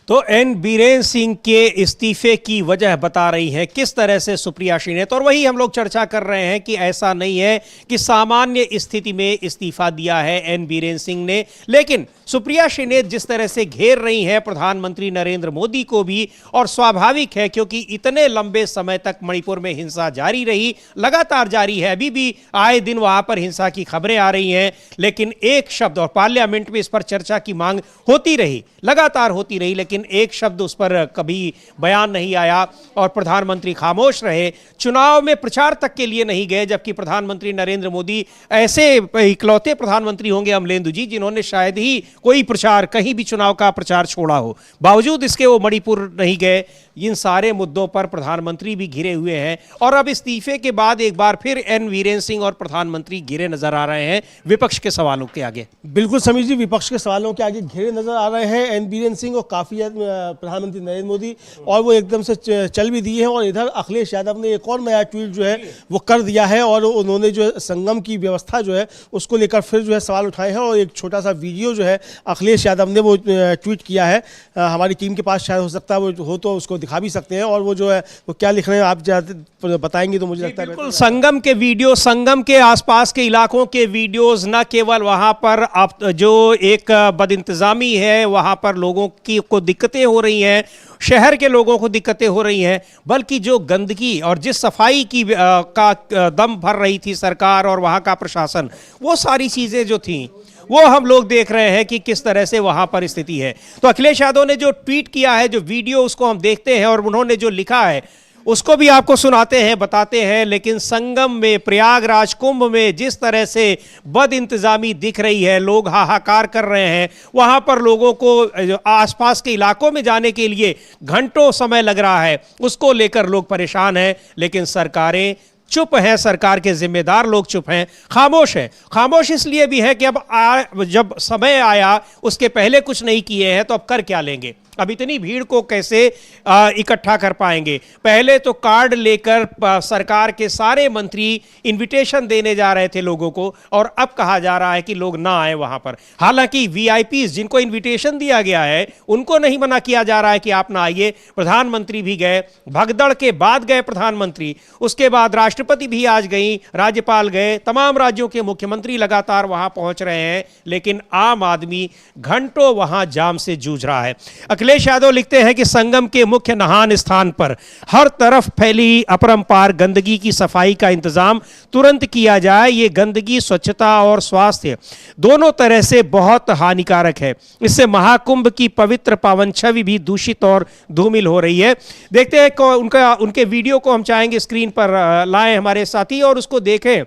तो एन बीरेन सिंह के इस्तीफे की वजह बता रही है किस तरह से सुप्रिया श्रीनेत, और वही हम लोग चर्चा कर रहे हैं कि ऐसा नहीं है कि सामान्य स्थिति में इस्तीफा दिया है एन बीरेन सिंह ने, लेकिन सुप्रिया श्रीनेत जिस तरह से घेर रही हैं प्रधानमंत्री नरेंद्र मोदी को भी, और स्वाभाविक है क्योंकि इतने लंबे समय तक मणिपुर में हिंसा जारी रही, लगातार जारी है, अभी भी आए दिन वहां पर हिंसा की खबरें आ रही हैं, लेकिन एक शब्द, और पार्लियामेंट में इस पर चर्चा की मांग होती रही, लगातार होती रही, लेकिन एक शब्द उस पर कभी बयान नहीं आया और प्रधानमंत्री खामोश रहे। चुनाव में प्रचार तक के लिए नहीं गए, जबकि प्रधानमंत्री नरेंद्र मोदी ऐसे इकलौते प्रधानमंत्री होंगे अमलेंदु जी जिन्होंने शायद ही कोई प्रचार, कहीं भी चुनाव का प्रचार छोड़ा हो, बावजूद इसके वो मणिपुर नहीं गए। इन सारे मुद्दों पर प्रधानमंत्री भी घिरे हुए हैं, और अब इस्तीफे के बाद एक बार फिर एन बीरेन सिंह और प्रधानमंत्री घिरे नजर आ रहे हैं विपक्ष के सवालों के आगे। बिल्कुल समीर जी, विपक्ष के सवालों के आगे घिरे नजर आ रहे हैं एन बीरेन सिंह और काफी प्रधानमंत्री नरेंद्र मोदी, और वो एकदम से चल भी दिए हैं। और इधर अखिलेश यादव ने एक और नया ट्वीट जो है वो कर दिया है, और उन्होंने जो है संगम की व्यवस्था जो है उसको लेकर फिर जो है सवाल उठाए हैं, और एक छोटा सा वीडियो जो है अखिलेश यादव ने वो ट्वीट किया है। हमारी टीम के पास शायद हो सकता है वो हो तो उसको दिखा भी सकते हैं, और वो जो है वो क्या लिख रहे हैं आप बताएंगे तो मुझे लगता है बिल्कुल संगम के वीडियो, संगम के आसपास के इलाकों के वीडियोस, न केवल वहां पर जो एक बदइंतजामी है, वहां पर लोगों की को दिक्कतें हो रही हैं, शहर के लोगों को दिक्कतें हो रही हैं, बल्कि जो गंदगी और जिस सफाई की का दम भर रही थी सरकार और वहां का प्रशासन, वो सारी चीजें जो थी वो हम लोग देख रहे हैं कि किस तरह से वहां पर स्थिति है। तो अखिलेश यादव ने जो ट्वीट किया है, जो वीडियो, उसको हम देखते हैं, और उन्होंने जो लिखा है उसको भी आपको सुनाते हैं, बताते हैं। लेकिन संगम में, प्रयागराज कुंभ में जिस तरह से बद इंतजामी दिख रही है, लोग हाहाकार कर रहे हैं, वहां पर लोगों को आसपास के इलाकों में जाने के लिए घंटों समय लग रहा है, उसको लेकर लोग परेशान हैं। लेकिन सरकारें चुप हैं, सरकार के जिम्मेदार लोग चुप हैं, खामोश हैं। खामोश इसलिए भी है कि अब जब समय आया उसके पहले कुछ नहीं किए हैं, तो अब कर क्या लेंगे? अब इतनी भीड़ को कैसे इकट्ठा कर पाएंगे? पहले तो कार्ड लेकर सरकार के सारे मंत्री इनविटेशन देने जा रहे थे लोगों को, और अब कहा जा रहा है कि लोग ना आए वहां पर। हालांकि वीआईपीज जिनको इनविटेशन दिया गया है उनको नहीं मना किया जा रहा है कि आप ना आइए। प्रधानमंत्री भी गए, भगदड़ के बाद गए प्रधानमंत्री, उसके बाद राष्ट्रपति भी आज गई, राज्यपाल गए, तमाम राज्यों के मुख्यमंत्री लगातार वहां पहुंच रहे हैं, लेकिन आम आदमी घंटों वहां जाम से जूझ रहा है। अखिलेश यादव लिखते हैं कि संगम के मुख्य नहान स्थान पर हर तरफ फैली अपरंपार गंदगी की सफाई का इंतजाम तुरंत किया जाए। ये गंदगी स्वच्छता और स्वास्थ्य दोनों तरह से बहुत हानिकारक है। इससे महाकुंभ की पवित्र पावन छवि भी दूषित और धूमिल हो रही है। देखते हैं उनके वीडियो को हम चाहेंगे स्क्रीन पर लाएं हमारे साथी, और उसको देखें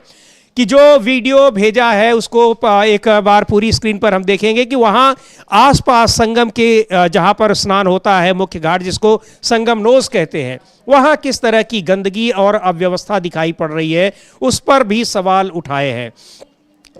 कि जो वीडियो भेजा है उसको एक बार पूरी स्क्रीन पर हम देखेंगे कि वहां आसपास संगम के जहां पर स्नान होता है, मुख्य घाट जिसको संगम नोज कहते हैं, वहां किस तरह की गंदगी और अव्यवस्था दिखाई पड़ रही है, उस पर भी सवाल उठाए हैं।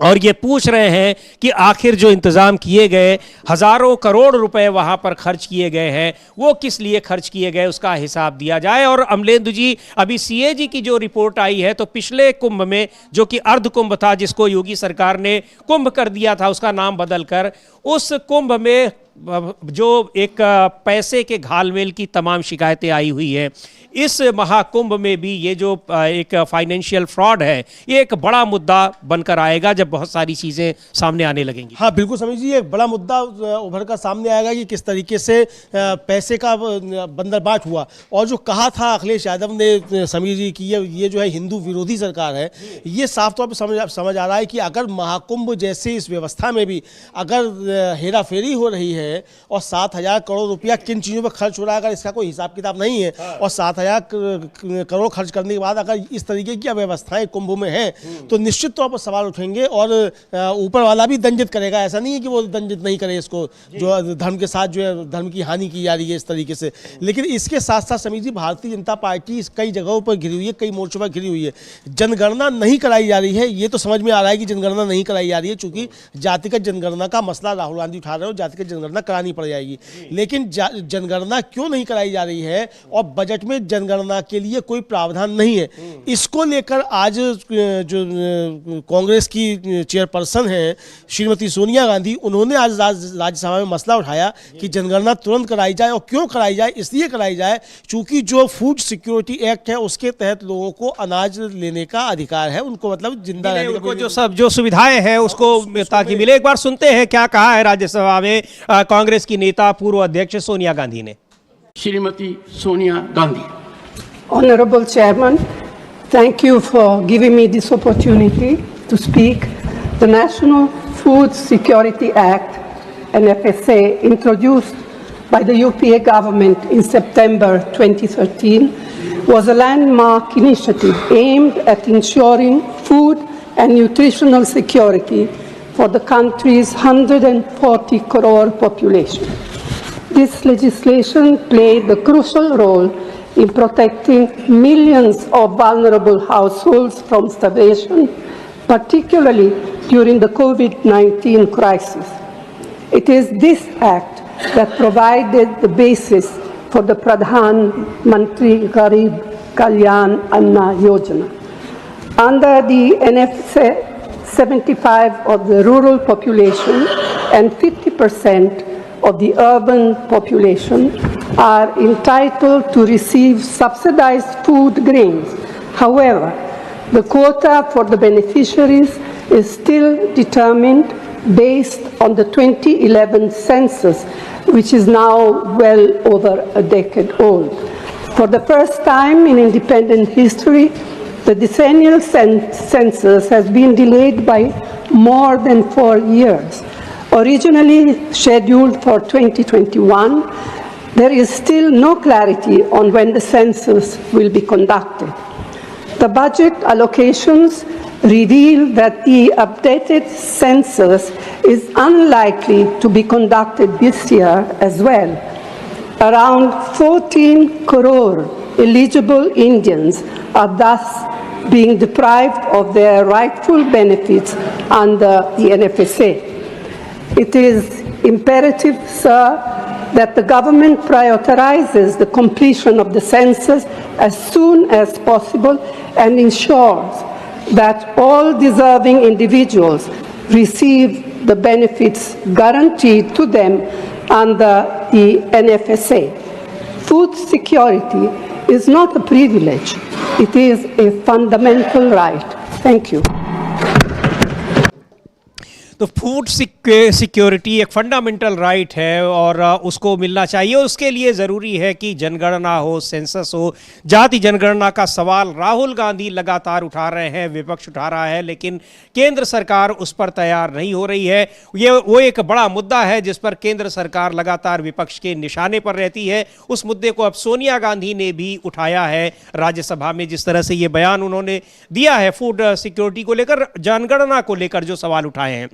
और ये पूछ रहे हैं कि आखिर जो इंतजाम किए गए, हजारों करोड़ रुपए वहां पर खर्च किए गए हैं, वो किस लिए खर्च किए गए, उसका हिसाब दिया जाए। और अमलेंदु जी, अभी सीएजी की जो रिपोर्ट आई है, तो पिछले कुंभ में, जो कि अर्ध कुंभ था, जिसको योगी सरकार ने कुंभ कर दिया था, उसका नाम बदलकर, उस कुंभ में जो एक पैसे के घालमेल की तमाम शिकायतें आई हुई है, इस महाकुंभ में भी ये जो एक फाइनेंशियल फ्रॉड है, ये एक बड़ा मुद्दा बनकर आएगा जब बहुत सारी चीजें सामने आने लगेंगी। हाँ बिल्कुल समीर जी, एक बड़ा मुद्दा उभर कर सामने आएगा कि किस तरीके से पैसे का बंदरबाट हुआ। और जो कहा था अखिलेश यादव ने समीर जी की ये जो है हिंदू विरोधी सरकार है, ये साफ तौर पर समझ आ रहा है कि अगर महाकुंभ जैसे इस व्यवस्था में भी अगर हेरा फेरी हो रही है और 7,000 करोड़ रुपया किन चीज़ों पर खर्च हो रहा है, अगर इसका कोई हिसाब किताब नहीं है, और 7,000 करोड़ खर्च करने के बाद अगर इस तरीके की व्यवस्थाएं कुंभ में हैं, तो निश्चित तौर पर सवाल उठेंगे और ऊपर वाला भी दंडित करेगा। ऐसा नहीं है कि वो दंडित नहीं करे इसको, जो धर्म के साथ जो है धर्म की हानि की जा रही है इस तरीके से। लेकिन इसके साथ साथ समीर जी, भारतीय जनता पार्टी कई जगहों पर घिरी हुई है, कई मोर्चों पर घिरी हुई है। जनगणना नहीं कराई जा रही है, ये तो समझ में आ रहा है कि जनगणना नहीं कराई जा रही है, चूंकि जातिगत जनगणना का मसला राहुल गांधी उठा रहे हो, जातिगत जनगणना करानी पड़ जाएगी। लेकिन जनगणना क्यों नहीं कराई जा रही है और बजट में जनगणना के लिए कोई प्रावधान नहीं है, इसको लेकर आज जो कांग्रेस की चेयरपर्सन है श्रीमती सोनिया गांधी, उन्होंने आज राज्यसभा में मसला उठाया कि जनगणना तुरंत कराई जाए। और क्यों कराई जाए? इसलिए कराई जाए चूंकि जो फूड सिक्योरिटी एक्ट है उसके तहत लोगों को अनाज लेने का अधिकार है, उनको मतलब जिंदा रहने को जो सुविधाएं हैं उसको ताकि मिले। एक बार सुनते हैं क्या कहा है राज्यसभा में कांग्रेस की नेता पूर्व अध्यक्ष सोनिया गांधी ने। Shrimati Sonia Gandhi. Honorable Chairman, thank you for giving me this opportunity to speak. The National Food Security Act, NFSA, introduced by the UPA government in September 2013, was a landmark initiative aimed at ensuring food and nutritional security for the country's 140 crore population. This legislation played a crucial role in protecting millions of vulnerable households from starvation, particularly during the COVID-19 crisis. It is this act that provided the basis for the Pradhan Mantri Garib Kalyan Anna Yojana. Under the NFSA, 75% of the rural population and 50% of the urban population are entitled to receive subsidized food grains. However, the quota for the beneficiaries is still determined based on the 2011 census, which is now well over a decade old. For the first time in independent history, the decennial census has been delayed by more than 4 years. Originally scheduled for 2021, there is still no clarity on when the census will be conducted. The budget allocations reveal that the updated census is unlikely to be conducted this year as well. Around 14 crore eligible Indians are thus being deprived of their rightful benefits under the NFSA. It is imperative, sir, that the government prioritizes the completion of the census as soon as possible and ensures that all deserving individuals receive the benefits guaranteed to them under the NFSA. Food security is not a privilege, it is a fundamental right. Thank you. तो food security एक fundamental right है और उसको मिलना चाहिए। उसके लिए ज़रूरी है कि जनगणना हो, सेंसस हो। जाति जनगणना का सवाल राहुल गांधी लगातार उठा रहे हैं, विपक्ष उठा रहा है, लेकिन केंद्र सरकार उस पर तैयार नहीं हो रही है। ये वो एक बड़ा मुद्दा है जिस पर केंद्र सरकार लगातार विपक्ष के निशाने पर रहती है। उस मुद्दे को अब सोनिया गांधी ने भी उठाया है राज्यसभा में। जिस तरह से ये बयान उन्होंने दिया है फूड सिक्योरिटी को लेकर, जनगणना को लेकर जो सवाल उठाए हैं,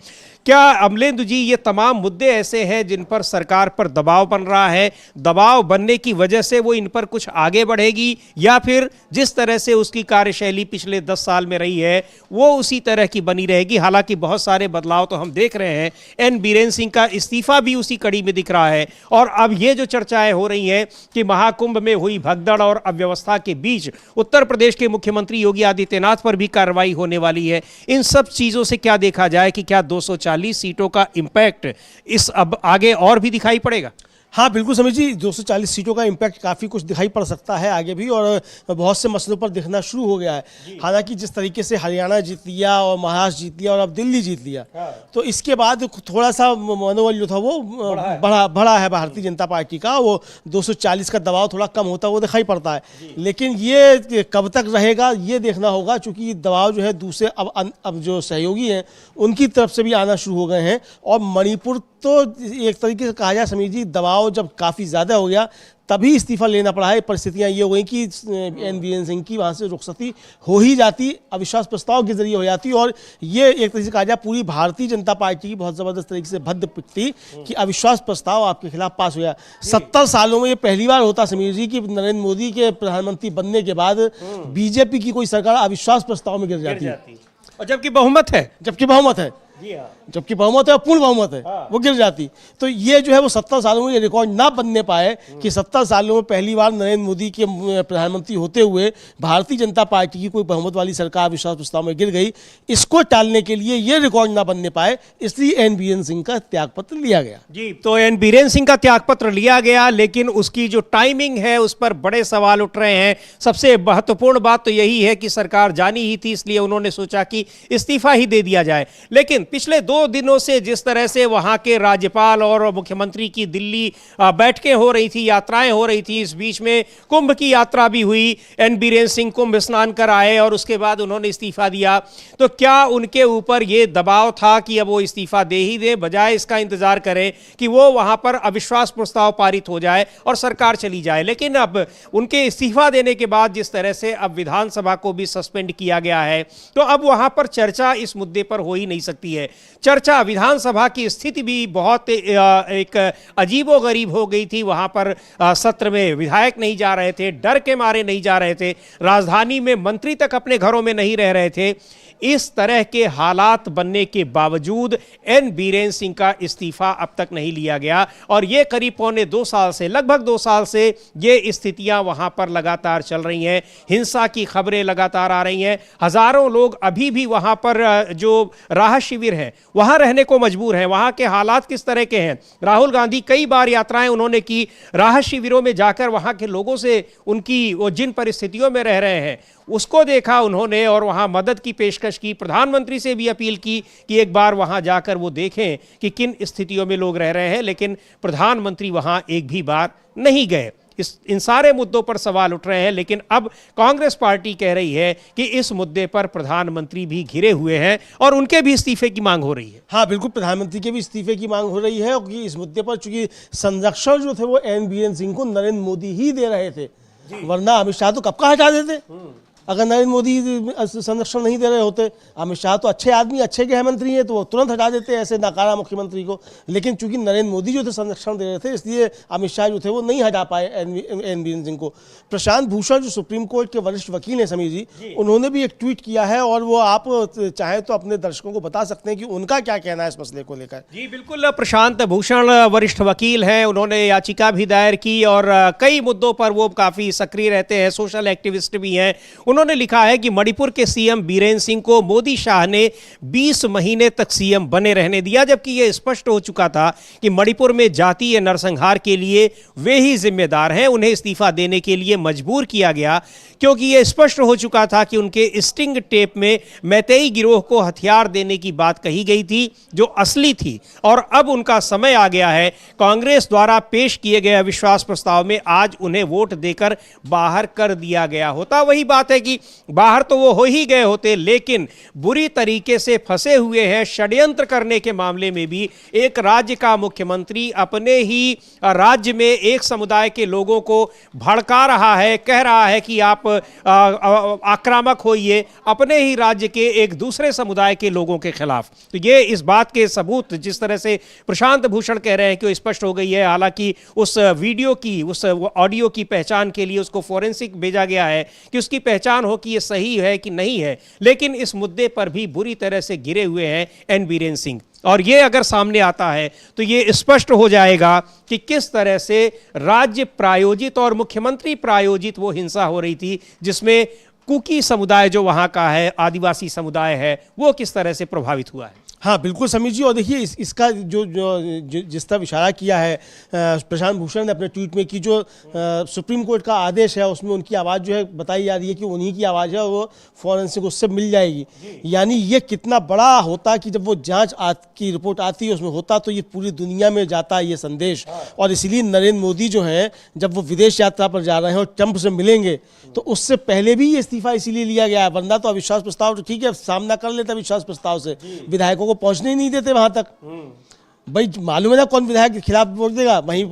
क्या अमलेंदु जी, ये तमाम मुद्दे ऐसे हैं जिन पर सरकार पर दबाव बन रहा है, दबाव बनने की वजह से वो इन पर कुछ आगे बढ़ेगी, या फिर जिस तरह से उसकी कार्यशैली पिछले 10 साल में रही है वो उसी तरह की बनी रहेगी। हालांकि बहुत सारे बदलाव तो हम देख रहे हैं, एन बीरेन सिंह का इस्तीफा भी उसी कड़ी में दिख रहा है, और अब ये जो चर्चाएं हो रही हैं कि महाकुंभ में हुई भगदड़ और अव्यवस्था के बीच उत्तर प्रदेश के मुख्यमंत्री योगी आदित्यनाथ पर भी कार्रवाई होने वाली है, इन सब चीजों से क्या देखा जाए कि क्या 240 सीटों का इंपैक्ट इस अब आगे और भी दिखाई पड़ेगा? हाँ बिल्कुल समीर जी, 240 सीटों का इम्पैक्ट काफ़ी कुछ दिखाई पड़ सकता है आगे भी, और बहुत से मसलों पर दिखना शुरू हो गया है। हालांकि जिस तरीके से हरियाणा जीत लिया और महाराष्ट्र जीत लिया और अब दिल्ली जीत लिया, तो इसके बाद थोड़ा सा मनोबल जो था वो बढ़ा है भारतीय जनता पार्टी का। वो 240 का दबाव थोड़ा कम होता हुआ दिखाई पड़ता है, लेकिन ये कब तक रहेगा ये देखना होगा, चूँकि दबाव जो है दूसरे अब जो सहयोगी हैं उनकी तरफ से भी आना शुरू हो गए हैं। और मणिपुर तो एक तरीके से कहा जाए समीर जी, दबाव जब काफ़ी ज़्यादा हो गया तभी इस्तीफा लेना पड़ा है। परिस्थितियां ये हो गई कि एन बीरेन सिंह की वहाँ से रुखसती हो ही जाती, अविश्वास प्रस्ताव के जरिए हो जाती, और ये एक तरीके से कहा जाए पूरी भारतीय जनता पार्टी की बहुत ज़बरदस्त तरीके से भद्द पिटती कि अविश्वास प्रस्ताव आपके खिलाफ पास हो गया। 70 सालों में ये पहली बार होता समीर जी कि नरेंद्र मोदी के प्रधानमंत्री बनने के बाद बीजेपी की कोई सरकार अविश्वास प्रस्ताव में गिर जाती है, और जबकि बहुमत है, जबकि बहुमत है और पूर्ण बहुमत है, वो गिर जाती। तो ये जो है वो 70 सालों में ये रिकॉर्ड ना बनने पाए कि 70 सालों में पहली बार नरेंद्र मोदी के प्रधानमंत्री होते हुए भारतीय जनता पार्टी की कोई बहुमत वाली सरकार विश्वास प्रस्ताव में गिर गई, इसको टालने के लिए ये रिकॉर्ड ना बनने पाए, इसलिए एन बीरेन सिंह का त्यागपत्र लिया गया। जी, तो एन बीरेन सिंह का त्यागपत्र लिया गया, लेकिन उसकी जो टाइमिंग है उस पर बड़े सवाल उठ रहे हैं। सबसे महत्वपूर्ण बात तो यही है कि सरकार जानी ही थी, इसलिए उन्होंने सोचा कि इस्तीफा ही दे दिया जाए। लेकिन पिछले 2 दिनों से जिस तरह से वहां के राज्यपाल और मुख्यमंत्री की दिल्ली बैठकें हो रही थी, यात्राएं हो रही थी, इस बीच में कुंभ की यात्रा भी हुई, एन बीरेन सिंह कुंभ स्नान कर आए और उसके बाद उन्होंने इस्तीफा दिया, तो क्या उनके ऊपर यह दबाव था कि अब वो इस्तीफा दे ही दे, बजाय इसका इंतजार करें कि वो वहां पर अविश्वास प्रस्ताव पारित हो जाए और सरकार चली जाए? लेकिन अब उनके इस्तीफा देने के बाद जिस तरह से अब विधानसभा को भी सस्पेंड किया गया है, तो अब वहां पर चर्चा इस मुद्दे पर हो ही नहीं सकती है। चर्चा विधानसभा की स्थिति भी बहुत एक अजीबोगरीब हो गई थी। वहां पर सत्र में विधायक नहीं जा रहे थे, डर के मारे नहीं जा रहे थे, राजधानी में मंत्री तक अपने घरों में नहीं रह रहे थे। इस तरह के हालात बनने के बावजूद एन बीरेन सिंह का इस्तीफा अब तक नहीं लिया गया, और ये करीब पौने 2 साल से, लगभग 2 साल से ये स्थितियां वहां पर लगातार चल रही हैं। हिंसा की खबरें लगातार आ रही हैं। हजारों लोग अभी भी वहां पर जो राहत शिविर है वहां रहने को मजबूर हैं। वहां के हालात किस तरह के हैं? राहुल गांधी कई बार यात्राएं उन्होंने की, राहत शिविरों में जाकर वहां के लोगों से उनकी वो जिन परिस्थितियों में रह रहे हैं उसको देखा उन्होंने, और वहां मदद की पेशकश की। प्रधानमंत्री से भी अपील की कि एक बार वहां जाकर वो देखें कि किन स्थितियों में लोग रह रहे हैं, लेकिन प्रधानमंत्री वहां एक भी बार नहीं गए। इन सारे मुद्दों पर सवाल उठ रहे हैं, लेकिन अब कांग्रेस पार्टी कह रही है कि इस मुद्दे पर प्रधानमंत्री भी घिरे हुए हैं और उनके भी इस्तीफे की मांग हो रही है। हाँ बिल्कुल, प्रधानमंत्री के भी इस्तीफे की मांग हो रही है, क्योंकि इस मुद्दे पर चूंकि संरक्षण जो थे वो एन बीरेन सिंह को नरेंद्र मोदी ही दे रहे थे, वरना अमित शाह तो कब का हटा देते अगर नरेंद्र मोदी संरक्षण नहीं दे रहे होते। अमित शाह तो अच्छे आदमी, अच्छे गृह मंत्री हैं, तो वो तुरंत हटा देते ऐसे नाकारा मुख्यमंत्री को, लेकिन चूंकि नरेंद्र मोदी जो थे संरक्षण दे रहे थे, इसलिए अमित शाह जो थे वो नहीं हटा पाए एन बीरेन सिंह को। प्रशांत भूषण जो सुप्रीम कोर्ट के वरिष्ठ वकील हैं समीर जी, उन्होंने भी एक ट्वीट किया है, और वो आप चाहें तो अपने दर्शकों को बता सकते हैं कि उनका क्या कहना है इस मसले को लेकर। जी बिल्कुल, प्रशांत भूषण वरिष्ठ वकील हैं, उन्होंने याचिका भी दायर की और कई मुद्दों पर वो काफी सक्रिय रहते हैं, सोशल एक्टिविस्ट भी हैं। उन्होंने लिखा है कि मणिपुर के सीएम बीरेन सिंह को मोदी शाह ने 20 महीने तक सीएम बने रहने दिया, जबकि यह स्पष्ट हो चुका था कि मणिपुर में जातीय नरसंहार के लिए वे ही जिम्मेदार हैं। उन्हें इस्तीफा देने के लिए मजबूर किया गया क्योंकि यह स्पष्ट हो चुका था कि उनके स्टिंग टेप में मैतेई गिरोह को हथियार देने की बात कही गई थी जो असली थी, और अब उनका समय आ गया है। कांग्रेस द्वारा पेश किए गए अविश्वास प्रस्ताव में आज उन्हें वोट देकर बाहर कर दिया गया होता। वही बात है कि कि बाहर तो वो हो ही गए होते, लेकिन बुरी तरीके से फंसे हुए हैं षड्यंत्र करने के मामले में भी। एक राज्य का मुख्यमंत्री अपने ही राज्य में एक समुदाय के लोगों को भड़का रहा है, कह रहा है कि आप आक्रामक होइए अपने ही राज्य के एक दूसरे समुदाय के लोगों के खिलाफ। तो ये इस बात के सबूत जिस तरह से प्रशांत भूषण कह रहे हैं कि वो स्पष्ट हो गई है। हालांकि उस वीडियो की, उस ऑडियो की पहचान के लिए उसको फोरेंसिक भेजा गया है कि उसकी पहचान हो कि ये सही है कि नहीं है, लेकिन इस मुद्दे पर भी बुरी तरह से गिरे हुए हैं एन बीरेन सिंह। और ये अगर सामने आता है तो ये स्पष्ट हो जाएगा कि किस तरह से राज्य प्रायोजित और मुख्यमंत्री प्रायोजित वो हिंसा हो रही थी, जिसमें कुकी समुदाय जो वहां का है, आदिवासी समुदाय है, वो किस तरह से प्रभावित हुआ है। हाँ बिल्कुल समीर जी, और देखिए इसका जिस तरह इशारा किया है प्रशांत भूषण ने अपने ट्वीट में कि जो सुप्रीम कोर्ट का आदेश है उसमें उनकी आवाज़ जो है बताई जा रही है कि उन्हीं की आवाज़ है, वो फॉरेंसिक उससे मिल जाएगी। यानी ये कितना बड़ा होता कि जब वो जांच की रिपोर्ट आती है उसमें होता तो ये पूरी दुनिया में जाता ये संदेश। और इसीलिए नरेंद्र मोदी जो है जब वो विदेश यात्रा पर जा रहे हैं और ट्रंप से मिलेंगे तो उससे पहले भी ये इस्तीफा इसीलिए लिया गया है, वरना तो अविश्वास प्रस्ताव तो ठीक है सामना कर लेता अविश्वास प्रस्ताव से, विधायकों को पहुंचने ही नहीं देते वहां तक। भाई मालूम है ना कौन विधायक के खिलाफ वोट देगा, वहीं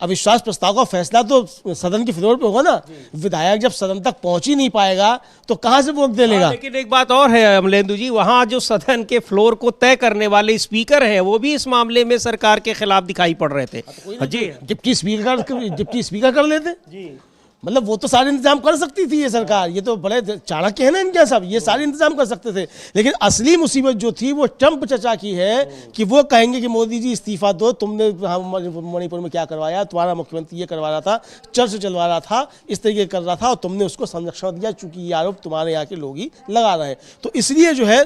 अविश्वास प्रस्ताव का फैसला तो सदन के फ्लोर पे होगा ना, विधायक जब सदन तक पहुंच ही नहीं पाएगा तो कहां से वोट दे लेगा। लेकिन एक बात और है अमलेंदु जी, वहां जो सदन के फ्लोर को तय करने वाले स्पीकर हैं वो भी इस मामले में सरकार के खिलाफ दिखाई पड़ रहे थे। जी, डिप्टी स्पीकर कर लेते जी, मतलब वो तो सारे इंतजाम कर सकती थी ये सरकार, ये तो बड़े चाणक्य है ना इनके सब, ये सारे इंतजाम कर सकते थे। लेकिन असली मुसीबत जो थी वो ट्रंप चचा की है कि वो कहेंगे कि मोदी जी इस्तीफा दो, तुमने मणिपुर में क्या करवाया, तुम्हारा मुख्यमंत्री ये करवा रहा था, चर्च चलवा रहा था, इस तरीके कर रहा था और तुमने उसको संरक्षण दिया, चूंकि ये आरोप तुम्हारे यहाँ के लोग ही लगा रहे हैं। तो इसलिए जो है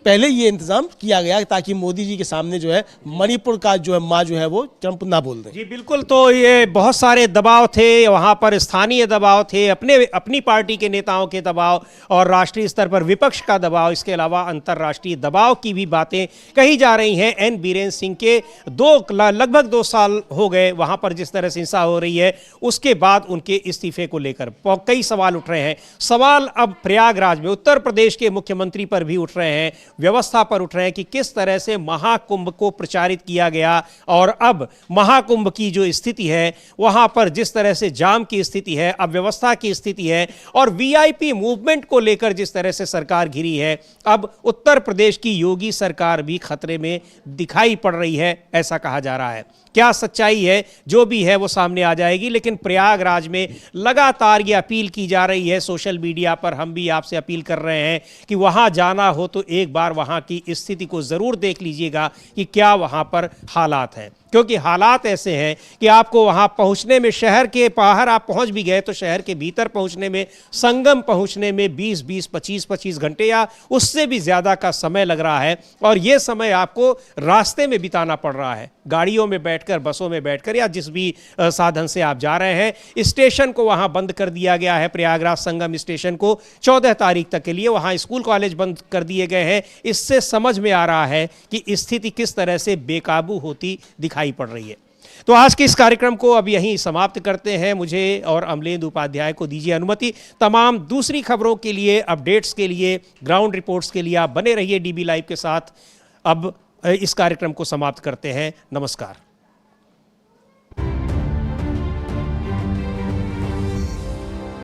पहले ये इंतजाम किया गया ताकि मोदी जी के सामने जो है मणिपुर का जो है माँ जो है वो ट्रंप ना बोल दे। जी बिल्कुल, तो ये बहुत सारे दबाव थे वहाँ पर, स्थानीय दबाव थे, अपनी पार्टी के नेताओं के दबाव और राष्ट्रीय स्तर पर विपक्ष का दबाव, इसके अलावा अंतर्राष्ट्रीय दबाव की भी बातें कही जा रही हैं। एन बीरेन सिंह के लगभग 2 साल हो गए वहाँ पर जिस तरह से हिंसा हो रही है, उसके बाद उनके इस्तीफे को लेकर कई सवाल उठ रहे हैं। सवाल अब प्रयागराज में उत्तर प्रदेश के मुख्यमंत्री पर भी उठ रहे हैं, व्यवस्था पर उठ रहे हैं कि किस तरह से महाकुंभ को प्रचारित किया गया और अब महाकुंभ की जो स्थिति है वहां पर जिस तरह से जाम की स्थिति है, अब व्यवस्था की स्थिति है और वीआईपी मूवमेंट को लेकर जिस तरह से सरकार घिरी है, अब उत्तर प्रदेश की योगी सरकार भी खतरे में दिखाई पड़ रही है, ऐसा कहा जा रहा है। क्या सच्चाई है जो भी है वो सामने आ जाएगी, लेकिन प्रयागराज में लगातार ये अपील की जा रही है, सोशल मीडिया पर हम भी आपसे अपील कर रहे हैं कि वहां जाना हो तो एक बार वहां की स्थिति को जरूर देख लीजिएगा कि क्या वहां पर हालात हैं, क्योंकि हालात ऐसे हैं कि आपको वहां पहुंचने में, शहर के बाहर आप पहुंच भी गए तो शहर के भीतर पहुंचने में, संगम पहुंचने में 20-20, 25-25 घंटे या उससे भी ज्यादा का समय लग रहा है और यह समय आपको रास्ते में बिताना पड़ रहा है, गाड़ियों में बैठकर, बसों में बैठकर या जिस भी साधन से आप जा रहे हैं। स्टेशन को वहां बंद कर दिया गया है, प्रयागराज संगम स्टेशन को 14 तारीख तक के लिए, वहां स्कूल कॉलेज बंद कर दिए गए हैं। इससे समझ में आ रहा है कि स्थिति किस तरह से बेकाबू होती दिखाई पड़ रही है। तो आज के इस कार्यक्रम को अब यहीं समाप्त करते हैं। मुझे और अमलेंदु उपाध्याय को दीजिए अनुमति। तमाम दूसरी खबरों के लिए, अपडेट्स के लिए, ग्राउंड रिपोर्ट्स के लिए आप बने रहिए डीबी लाइव के साथ। अब इस कार्यक्रम को समाप्त करते हैं। नमस्कार।